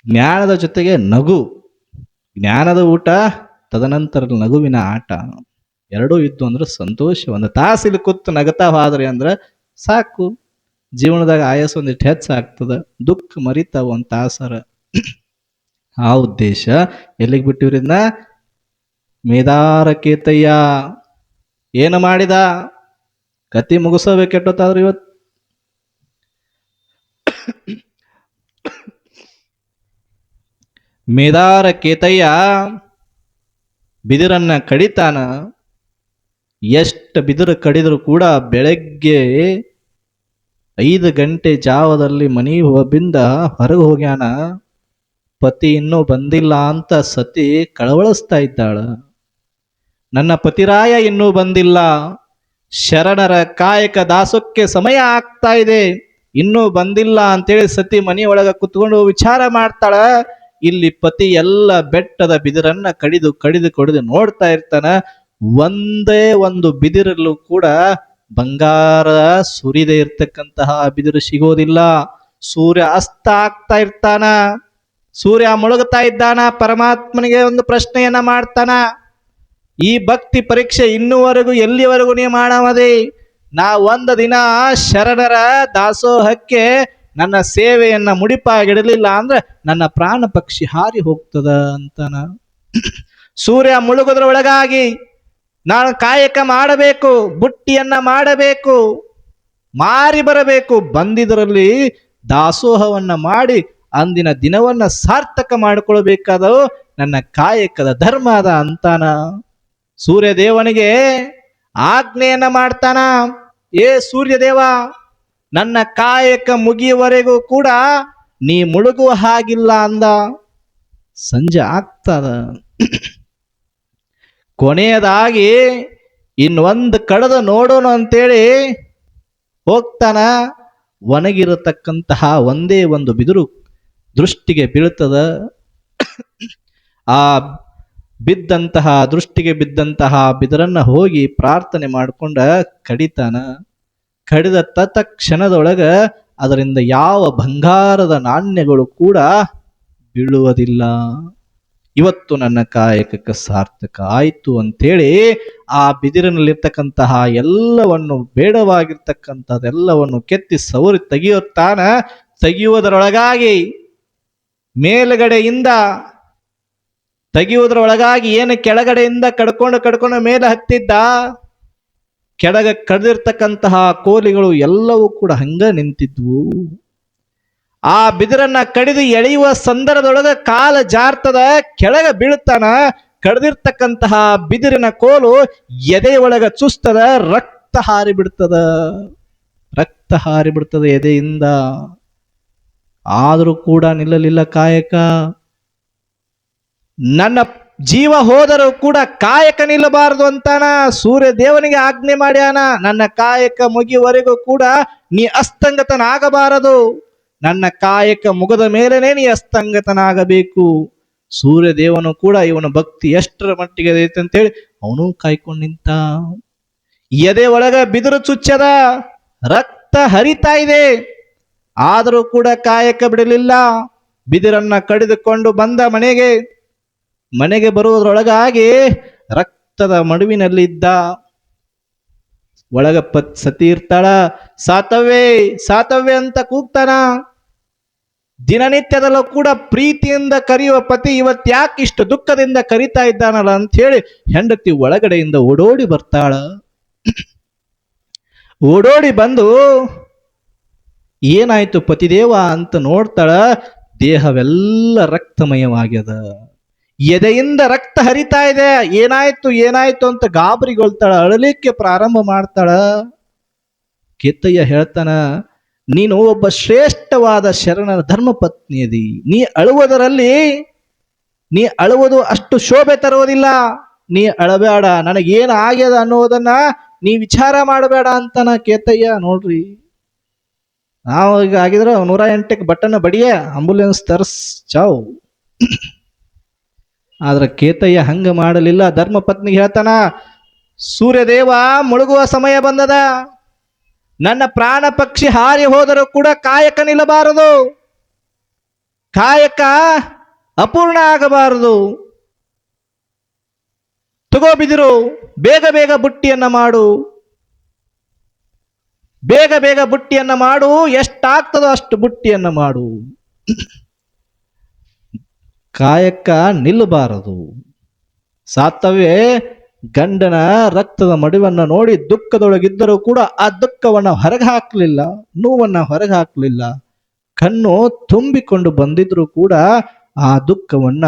Speaker 1: ಜ್ಞಾನದ ಜೊತೆಗೆ ನಗು, ಜ್ಞಾನದ ಊಟ, ತದನಂತರ ನಗುವಿನ ಆಟ. ಎರಡೂ ಇದ್ದು ಅಂದ್ರೆ ಸಂತೋಷ. ಒಂದು ತಾಸು ಇಲ್ಲಿ ಕೂತು ನಗತಾ ಹೋದ್ರಿ ಅಂದ್ರೆ ಸಾಕು, ಜೀವನದಾಗ ಆಯಸ್ ಒಂದಿಟ್ಟು ಹೆಚ್ಚಾಗ್ತದ, ದುಃಖ ಮರಿತಾವ ಒಂದ್ ತಾಸರ. ಆ ಉದ್ದೇಶ ಎಲ್ಲಿಗೆ ಬಿಟ್ಟಿವ್ರಿದ್ನ? ಮೇದಾರ ಕೇತಯ್ಯ ಏನು ಮಾಡಿದ? ಕತಿ ಮುಗಿಸಬೇಕೆಟ್ಟೊತ್ತಾದ್ರೂ ಇವತ್ತು. ಮೇದಾರ ಕೇತಯ್ಯ ಬಿದಿರನ್ನ ಕಡಿತಾನ. ಎಷ್ಟು ಬಿದಿರು ಕಡಿದ್ರು ಕೂಡ ಬೆಳಗ್ಗೆ 5 ಗಂಟೆ ಜಾವದಲ್ಲಿ ಮನಿ ಬಿಂದ ಹೊರಗೆ ಹೋಗ್ಯಾನ. ಪತಿ ಇನ್ನೂ ಬಂದಿಲ್ಲ ಅಂತ ಸತಿ ಕಳವಳಿಸ್ತಾ ಇದ್ದಾಳ. ನನ್ನ ಪತಿರಾಯ ಇನ್ನೂ ಬಂದಿಲ್ಲ, ಶರಣರ ಕಾಯಕ ದಾಸೋಕ್ಕೆ ಸಮಯ ಆಗ್ತಾ ಇದೆ, ಇನ್ನೂ ಬಂದಿಲ್ಲ ಅಂತೇಳಿ ಸತಿ ಮನೆಯೊಳಗ ಕುತ್ಕೊಂಡು ವಿಚಾರ ಮಾಡ್ತಾಳ. ಇಲ್ಲಿ ಪತಿ ಎಲ್ಲ ಬೆಟ್ಟದ ಬಿದಿರನ್ನ ಕಡಿದು ಕಡಿದು ನೋಡ್ತಾ ಇರ್ತಾನ. ಒಂದೇ ಒಂದು ಬಿದಿರಲ್ಲೂ ಕೂಡ ಬಂಗಾರ ಸುರಿದೇ ಇರ್ತಕ್ಕಂತಹ ಬಿದಿರು ಸಿಗೋದಿಲ್ಲ. ಸೂರ್ಯ ಅಸ್ತ ಆಗ್ತಾ ಇರ್ತಾನ, ಸೂರ್ಯ ಮುಳುಗುತ್ತಾ ಇದ್ದಾನ. ಪರಮಾತ್ಮನಿಗೆ ಒಂದು ಪ್ರಶ್ನೆಯನ್ನ ಮಾಡ್ತಾನ, ಈ ಭಕ್ತಿ ಪರೀಕ್ಷೆ ಇನ್ನೂವರೆಗೂ ಎಲ್ಲಿವರೆಗೂ ನೀ ಮಾಡವದೆ? ನಾ ಒಂದು ದಿನ ಶರಣರ ದಾಸೋಹಕ್ಕೆ ನನ್ನ ಸೇವೆಯನ್ನ ಮುಡಿಪಾಗಿಡಲಿಲ್ಲ ಅಂದ್ರೆ ನನ್ನ ಪ್ರಾಣ ಪಕ್ಷಿ ಹಾರಿ ಹೋಗ್ತದ ಅಂತಾನ. ಸೂರ್ಯ ಮುಳುಗೋದ್ರ ಒಳಗಾಗಿ ನಾನು ಕಾಯಕ ಮಾಡಬೇಕು, ಬುಟ್ಟಿಯನ್ನ ಮಾಡಬೇಕು, ಮಾರಿ ಬರಬೇಕು, ಬಂದಿದರಲ್ಲಿ ದಾಸೋಹವನ್ನ ಮಾಡಿ ಅಂದಿನ ದಿನವನ್ನ ಸಾರ್ಥಕ ಮಾಡಿಕೊಳ್ಬೇಕಾದವು ನನ್ನ ಕಾಯಕದ ಧರ್ಮ ಅದ ಅಂತಾನ. ಸೂರ್ಯದೇವನಿಗೆ ಆಜ್ಞೆಯನ್ನ ಮಾಡ್ತಾನ, ಏ ಸೂರ್ಯದೇವ, ನನ್ನ ಕಾಯಕ ಮುಗಿಯುವವರೆಗೂ ಕೂಡ ನೀ ಮುಳುಗುವ ಹಾಗಿಲ್ಲ ಅಂದ. ಸಂಜೆ ಆಗ್ತದ. ಕೊನೆಯದಾಗಿ ಇನ್ನೊಂದು ಕಡದ ನೋಡೋಣ ಅಂತೇಳಿ ಹೋಗ್ತಾನ. ಒಣಗಿರತಕ್ಕಂತಹ ಒಂದೇ ಒಂದು ಬಿದಿರು ದೃಷ್ಟಿಗೆ ಬೀಳ್ತದ. ಆ ದೃಷ್ಟಿಗೆ ಬಿದ್ದಂತಹ ಬಿದಿರನ್ನ ಹೋಗಿ ಪ್ರಾರ್ಥನೆ ಮಾಡ್ಕೊಂಡ ಕಡಿತಾನ. ಕಡಿದ ತತ್ಕ್ಷಣದೊಳಗ ಅದರಿಂದ ಯಾವ ಬಂಗಾರದ ನಾಣ್ಯಗಳು ಕೂಡ ಬೀಳುವುದಿಲ್ಲ. ಇವತ್ತು ನನ್ನ ಕಾಯಕಕ್ಕೆ ಸಾರ್ಥಕ ಆಯ್ತು ಅಂತೇಳಿ ಆ ಬಿದಿರಿನಲ್ಲಿರ್ತಕ್ಕಂತಹ ಎಲ್ಲವನ್ನು, ಬೇಡವಾಗಿರ್ತಕ್ಕಂಥದ್ದೆಲ್ಲವನ್ನು ಕೆತ್ತಿ ಸವರಿ ತೆಗೆಯುತ್ತಾನ. ತೆಗೆಯುವುದರೊಳಗಾಗಿ ಮೇಲ್ಗಡೆಯಿಂದ ತೆಗೆಯುವುದರೊಳಗಾಗಿ ಏನು ಕೆಳಗಡೆಯಿಂದ ಕಡ್ಕೊಂಡು ಮೇಲೆ ಹತ್ತಿದ್ದ, ಕೆಳಗೆ ಕಡ್ದಿರ್ತಕ್ಕಂತಹ ಕೋಲಿಗಳು ಎಲ್ಲವೂ ಕೂಡ ಹಂಗ ನಿಂತಿದ್ವು. ಆ ಬಿದಿರನ್ನ ಕಡಿದು ಎಳೆಯುವ ಸಂದರ್ಭದೊಳಗ ಕಾಲ ಜಾರ್ತದ, ಕೆಳಗೆ ಬೀಳ್ತಾನ. ಕಡ್ದಿರ್ತಕ್ಕಂತಹ ಬಿದಿರಿನ ಕೋಲು ಎದೆಯೊಳಗ ಚುಸ್ತದ, ರಕ್ತ ಹಾರಿಬಿಡ್ತದ ಎದೆಯಿಂದ. ಆದರೂ ಕೂಡ ನಿಲ್ಲಲಿಲ್ಲ ಕಾಯಕ. ನನ್ನ ಜೀವ ಹೋದರೂ ಕೂಡ ಕಾಯಕ ನಿಲ್ಲಬಾರದು ಅಂತಾನ. ಸೂರ್ಯ ದೇವನಿಗೆ ಆಜ್ಞೆ ಮಾಡ್ಯಾನ, ನನ್ನ ಕಾಯಕ ಮುಗಿಯುವವರೆಗೂ ಕೂಡ ನೀ ಅಸ್ತಂಗತನಾಗಬಾರದು, ನನ್ನ ಕಾಯಕ ಮುಗದ ಮೇಲೇನೆ ನೀ ಅಸ್ತಂಗತನಾಗಬೇಕು. ಸೂರ್ಯ ದೇವನು ಕೂಡ ಇವನ ಭಕ್ತಿ ಎಷ್ಟರ ಮಟ್ಟಿಗೆ ಐತೆ ಅಂತೇಳಿ ಅವನು ಕಾಯ್ಕೊಂಡು ನಿಂತ. ಎದೆ ಒಳಗ ಬಿದಿರು ಚುಚ್ಚದ, ರಕ್ತ ಹರಿತಾ ಇದೆ, ಆದರೂ ಕೂಡ ಕಾಯಕ ಬಿಡಲಿಲ್ಲ. ಬಿದಿರನ್ನ ಕಡಿದುಕೊಂಡು ಬಂದ ಮನೆಗೆ ಬರುವುದರೊಳಗಾಗಿ ರಕ್ತದ ಮಡುವಿನಲ್ಲಿದ್ದ. ಒಳಗ ಸತಿ ಇರ್ತಾಳ. ಸಾತವ್ಯ ಅಂತ ಕೂಗ್ತಾನ. ದಿನನಿತ್ಯದಲ್ಲೂ ಕೂಡ ಪ್ರೀತಿಯಿಂದ ಕರೆಯುವ ಪತಿ ಇವತ್ತ್ಯಾಕೆ ಇಷ್ಟು ದುಃಖದಿಂದ ಕರಿತಾ ಇದ್ದಾನಲ್ಲ ಅಂತ ಹೇಳಿ ಹೆಂಡತಿ ಒಳಗಡೆಯಿಂದ ಓಡೋಡಿ ಬರ್ತಾಳ. ಓಡೋಡಿ ಬಂದು ಏನಾಯ್ತು ಪತಿದೇವ ಅಂತ ನೋಡ್ತಾಳ. ದೇಹವೆಲ್ಲ ರಕ್ತಮಯವಾಗ್ಯದ. ಎದೆಯಿಂದ ರಕ್ತ ಹರಿತಾ ಇದೆ, ಏನಾಯ್ತು ಏನಾಯ್ತು ಅಂತ ಗಾಬರಿಗೊಳ್ತಾಳ, ಅಳಲಿಕ್ಕೆ ಪ್ರಾರಂಭ ಮಾಡ್ತಾಳ. ಕೇತಯ್ಯ ಹೇಳ್ತಾನ, ನೀನು ಒಬ್ಬ ಶ್ರೇಷ್ಠವಾದ ಶರಣರ ಧರ್ಮಪತ್ನಿ ಅದಿ, ನೀ ಅಳುವುದು ಅಷ್ಟು ಶೋಭೆ ತರುವುದಿಲ್ಲ, ನೀ ಅಳಬೇಡ, ನನಗೇನು ಆಗ್ಯದ ಅನ್ನೋದನ್ನ ನೀ ವಿಚಾರ ಮಾಡಬೇಡ ಅಂತಾನ ಕೇತಯ್ಯ. ನೋಡ್ರಿ, ನಾವು ಈಗ ಆಗಿದ್ರೆ 108ಕ್ಕೆ ಬಟನ್ ಬಡಿಯ ಆಂಬುಲೆನ್ಸ್ ತರ್ಸ್ ಚಾವ್. ಆದ್ರೆ ಕೇತಯ್ಯ ಹಂಗ ಮಾಡಲಿಲ್ಲ. ಧರ್ಮಪತ್ನಿಗೆ ಹೇಳ್ತಾನ, ಸೂರ್ಯದೇವ ಮುಳುಗುವ ಸಮಯ ಬಂದದ, ನನ್ನ ಪ್ರಾಣ ಪಕ್ಷಿ ಹಾರಿ ಹೋದರೂ ಕೂಡ ಕಾಯಕ ನಿಲ್ಲಬಾರದು, ಕಾಯಕ ಅಪೂರ್ಣ ಆಗಬಾರದು. ತಗೋ ಬಿದಿರು, ಬೇಗ ಬೇಗ ಬುಟ್ಟಿಯನ್ನ ಮಾಡು, ಬೇಗ ಬೇಗ ಬುಟ್ಟಿಯನ್ನ ಮಾಡು, ಎಷ್ಟಾಗ್ತದೋ ಅಷ್ಟು ಬುಟ್ಟಿಯನ್ನ ಮಾಡು. ಕಾಯಕ ನಿಲ್ಲಬಾರದು. ಸಾತವ್ಯ ಗಂಡನ ರಕ್ತದ ಮಡಿವನ್ನ ನೋಡಿ ದುಃಖದೊಳಗಿದ್ದರೂ ಕೂಡ ಆ ದುಃಖವನ್ನ ಹೊರಗೆ ಹಾಕಲಿಲ್ಲ, ನೋವನ್ನ ಹೊರಗೆ ಹಾಕಲಿಲ್ಲ. ಕಣ್ಣು ತುಂಬಿಕೊಂಡು ಬಂದಿದ್ರು ಕೂಡ ಆ ದುಃಖವನ್ನ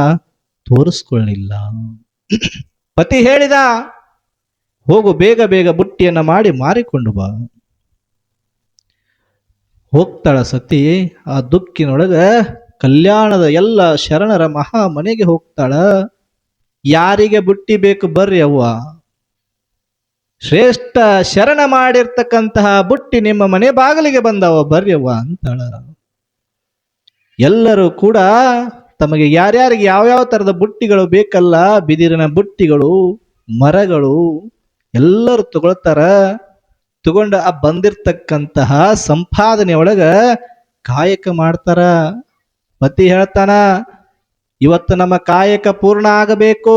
Speaker 1: ತೋರಿಸ್ಕೊಳ್ಳಿಲ್ಲ. ಪತಿ ಹೇಳಿದ, ಹೋಗು, ಬೇಗ ಬೇಗ ಬುಟ್ಟಿಯನ್ನ ಮಾಡಿ ಮಾರಿಕೊಂಡು ಬಾ. ಹೋಗ್ತಾಳ ಸತಿ. ಆ ದುಃಖಿನೊಳಗ ಕಲ್ಯಾಣದ ಎಲ್ಲ ಶರಣರ ಮಹಾ ಮನೆಗೆ ಹೋಗ್ತಾಳ. ಯಾರಿಗೆ ಬುಟ್ಟಿ ಬೇಕು ಬರ್ರಿ ಅವ್ವ, ಶ್ರೇಷ್ಠ ಶರಣ ಮಾಡಿರ್ತಕ್ಕಂತಹ ಬುಟ್ಟಿ ನಿಮ್ಮ ಮನೆ ಬಾಗಿಲಿಗೆ ಬಂದವ, ಬರ್ರಿ ಅವ್ವ ಅಂತಾಳ. ಎಲ್ಲರೂ ಕೂಡ ತಮಗೆ ಯಾರ್ಯಾರಿಗೆ ಯಾವ್ಯಾವ ತರದ ಬುಟ್ಟಿಗಳು ಬೇಕಲ್ಲ, ಬಿದಿರಿನ ಬುಟ್ಟಿಗಳು, ಮರಗಳು, ಎಲ್ಲರೂ ತಗೊಳ್ತಾರ. ತಗೊಂಡು ಆ ಬಂದಿರ್ತಕ್ಕಂತಹ ಸಂಪಾದನೆ ಒಳಗ ಕಾಯಕ ಮಾಡ್ತಾರ. ಪತಿ ಹೇಳ್ತಾನ, ಇವತ್ತು ನಮ್ಮ ಕಾಯಕ ಪೂರ್ಣ ಆಗಬೇಕು,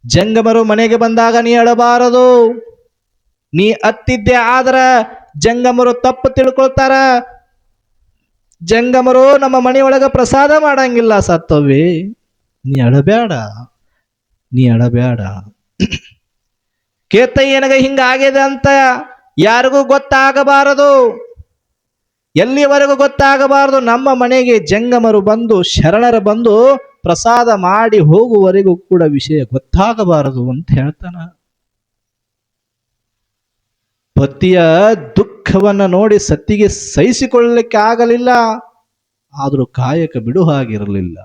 Speaker 1: ಜಂಗಮರು ಮನೆಗೆ ಬಂದಾಗ ನೀ ಅಳಬಾರದು, ನೀ ಅತ್ತಿದ್ದೆ ಆದ್ರ ಜಂಗಮರು ತಪ್ಪು ತಿಳ್ಕೊಳ್ತಾರ, ಜಂಗಮರು ನಮ್ಮ ಮನೆಯೊಳಗ ಪ್ರಸಾದ ಮಾಡಂಗಿಲ್ಲ. ಸತ್ತವ್ವಿ, ನೀ ಅಳಬೇಡ, ನೀ ಅಳಬೇಡ. ಕೇತಯ್ಯನಿಗೆ ಹಿಂಗ ಆಗಿದೆ ಅಂತ ಯಾರಿಗೂ ಗೊತ್ತಾಗಬಾರದು, ಎಲ್ಲಿವರೆಗೂ ಗೊತ್ತಾಗಬಾರದು, ನಮ್ಮ ಮನೆಗೆ ಜಂಗಮರು ಬಂದು, ಶರಣರು ಬಂದು ಪ್ರಸಾದ ಮಾಡಿ ಹೋಗುವವರೆಗೂ ಕೂಡ ವಿಷಯ ಗೊತ್ತಾಗಬಾರದು ಅಂತ ಹೇಳ್ತಾನ. ಪತಿಯ ದುಃಖವನ್ನ ನೋಡಿ ಸತಿಗೆ ಸಹಿಸಿಕೊಳ್ಳಲಿಕ್ಕೆ ಆಗಲಿಲ್ಲ. ಆದರೂ ಕಾಯಕ ಬಿಡು ಹಾಗಿರಲಿಲ್ಲ.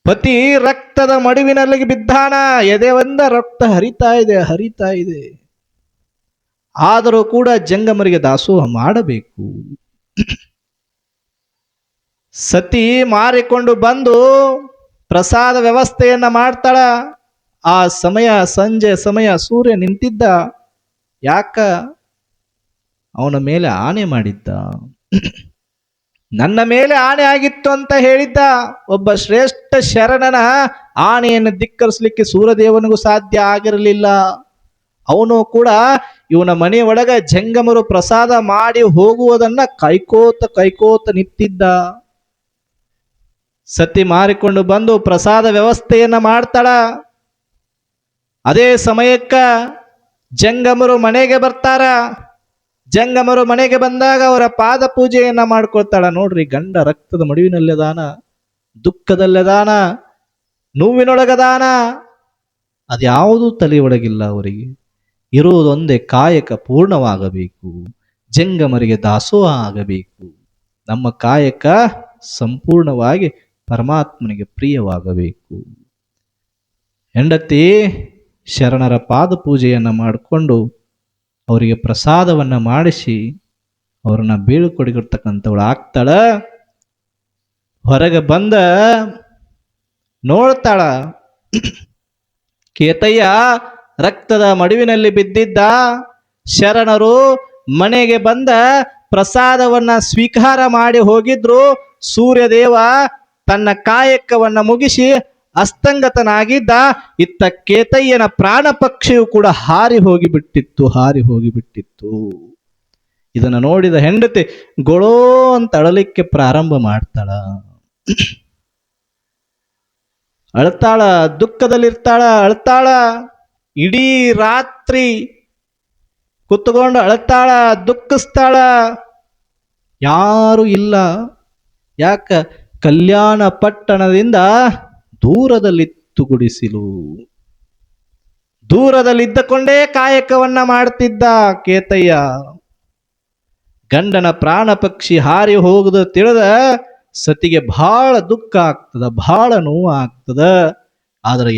Speaker 1: ಪತಿ ರಕ್ತದ ಮಡುವಿನಲ್ಲಿ ಬಿದ್ದಾನ, ಎದೆಯಿಂದ ರಕ್ತ ಹರಿತಾ ಇದೆ. ಆದರೂ ಕೂಡ ಜಂಗಮರಿಗೆ ದಾಸೋಹ ಮಾಡಬೇಕು. ಸತಿ ಮಾರಿಕೊಂಡು ಬಂದು ಪ್ರಸಾದ ವ್ಯವಸ್ಥೆಯನ್ನ ಮಾಡ್ತಾಳ. ಆ ಸಮಯ ಸಂಜೆ ಸಮಯ, ಸೂರ್ಯ ನಿಂತಿದ್ದ. ಯಾಕ? ಅವನ ಮೇಲೆ ಆಣೆ ಮಾಡಿದ್ದ. ನನ್ನ ಮೇಲೆ ಆಣೆ ಆಗಿತ್ತು ಅಂತ ಹೇಳಿದ್ದ. ಒಬ್ಬ ಶ್ರೇಷ್ಠ ಶರಣನ ಆಣೆಯನ್ನು ಧಿಕ್ಕರಿಸಲಿಕ್ಕೆ ಸೂರ್ಯದೇವನಿಗೂ ಸಾಧ್ಯ ಆಗಿರಲಿಲ್ಲ. ಅವನು ಕೂಡ ಇವನ ಮನೆಯ ಒಳಗ ಜಂಗಮರು ಪ್ರಸಾದ ಮಾಡಿ ಹೋಗುವುದನ್ನ ಕೈಕೋತ ನಿಂತಿದ್ದ. ಸತಿ ಮಾರಿಕೊಂಡು ಬಂದು ಪ್ರಸಾದ ವ್ಯವಸ್ಥೆಯನ್ನ ಮಾಡ್ತಾಳ. ಅದೇ ಸಮಯಕ್ಕ ಜಂಗಮರು ಮನೆಗೆ ಬರ್ತಾರ. ಜಂಗಮರು ಮನೆಗೆ ಬಂದಾಗ ಅವರ ಪಾದ ಪೂಜೆಯನ್ನ ಮಾಡ್ಕೊಳ್ತಾಳ. ನೋಡ್ರಿ, ಗಂಡ ರಕ್ತದ ಮಡುವಿನಲ್ಲದಾನ, ದುಃಖದಲ್ಲದಾನ, ನೋವಿನೊಳಗದಾನ, ಅದ್ಯಾವುದೂ ತಲೆಯೊಳಗಿಲ್ಲ. ಅವರಿಗೆ ಇರುವುದೊಂದೇ ಕಾಯಕ ಪೂರ್ಣವಾಗಬೇಕು, ಜಂಗಮರಿಗೆ ದಾಸೋಹ ಆಗಬೇಕು, ನಮ್ಮ ಕಾಯಕ ಸಂಪೂರ್ಣವಾಗಿ ಪರಮಾತ್ಮನಿಗೆ ಪ್ರಿಯವಾಗಬೇಕು. ಹೆಂಡತಿ ಶರಣರ ಪಾದ ಪೂಜೆಯನ್ನ ಮಾಡಿಕೊಂಡು ಅವರಿಗೆ ಪ್ರಸಾದವನ್ನ ಮಾಡಿಸಿ ಅವ್ರನ್ನ ಬೀಳ್ಕೊಡಿರ್ತಕ್ಕಂಥವಳು ಆಗ್ತಾಳ. ಹೊರಗೆ ಬಂದ ನೋಡ್ತಾಳ, ಕೇತಯ್ಯ ರಕ್ತದ ಮಡುವಿನಲ್ಲಿ ಬಿದ್ದಿದ್ದ. ಶರಣರು ಮನೆಗೆ ಬಂದ ಪ್ರಸಾದವನ್ನ ಸ್ವೀಕಾರ ಮಾಡಿ ಹೋಗಿದ್ರು. ಸೂರ್ಯದೇವ ತನ್ನ ಕಾಯಕವನ್ನ ಮುಗಿಸಿ ಅಸ್ತಂಗತನಾಗಿದ್ದ. ಇತ್ತ ಕೇತಯ್ಯನ ಪ್ರಾಣ ಪಕ್ಷಿಯು ಕೂಡ ಹಾರಿ ಹೋಗಿಬಿಟ್ಟಿತ್ತು. ಇದನ್ನು ನೋಡಿದ ಹೆಂಡತಿ ಗೊಳೋ ಅಂತ ಅಳಲಿಕ್ಕೆ ಪ್ರಾರಂಭ ಮಾಡ್ತಾಳ. ಅಳ್ತಾಳ, ದುಃಖದಲ್ಲಿರ್ತಾಳ, ಅಳ್ತಾಳ. ಇಡೀ ರಾತ್ರಿ ಕುತ್ಕೊಂಡು ಅಳ್ತಾಳ, ದುಃಖಿಸ್ತಾಳ. ಯಾರು ಇಲ್ಲ. ಯಾಕ? ಕಲ್ಯಾಣ ಪಟ್ಟಣದಿಂದ ದೂರದಲ್ಲಿತ್ತು ಗುಡಿಸಿಲು. ದೂರದಲ್ಲಿದ್ದಕೊಂಡೇ ಕಾಯಕವನ್ನ ಮಾಡ್ತಿದ್ದ ಕೇತಯ್ಯ. ಗಂಡನ ಪ್ರಾಣ ಪಕ್ಷಿ ಹಾರಿ ಹೋಗುದು ತಿಳಿದ ಸತಿಗೆ ಬಹಳ ದುಃಖ ಆಗ್ತದ, ಬಹಳ ನೋವು ಆಗ್ತದ. ಆದ್ರೆ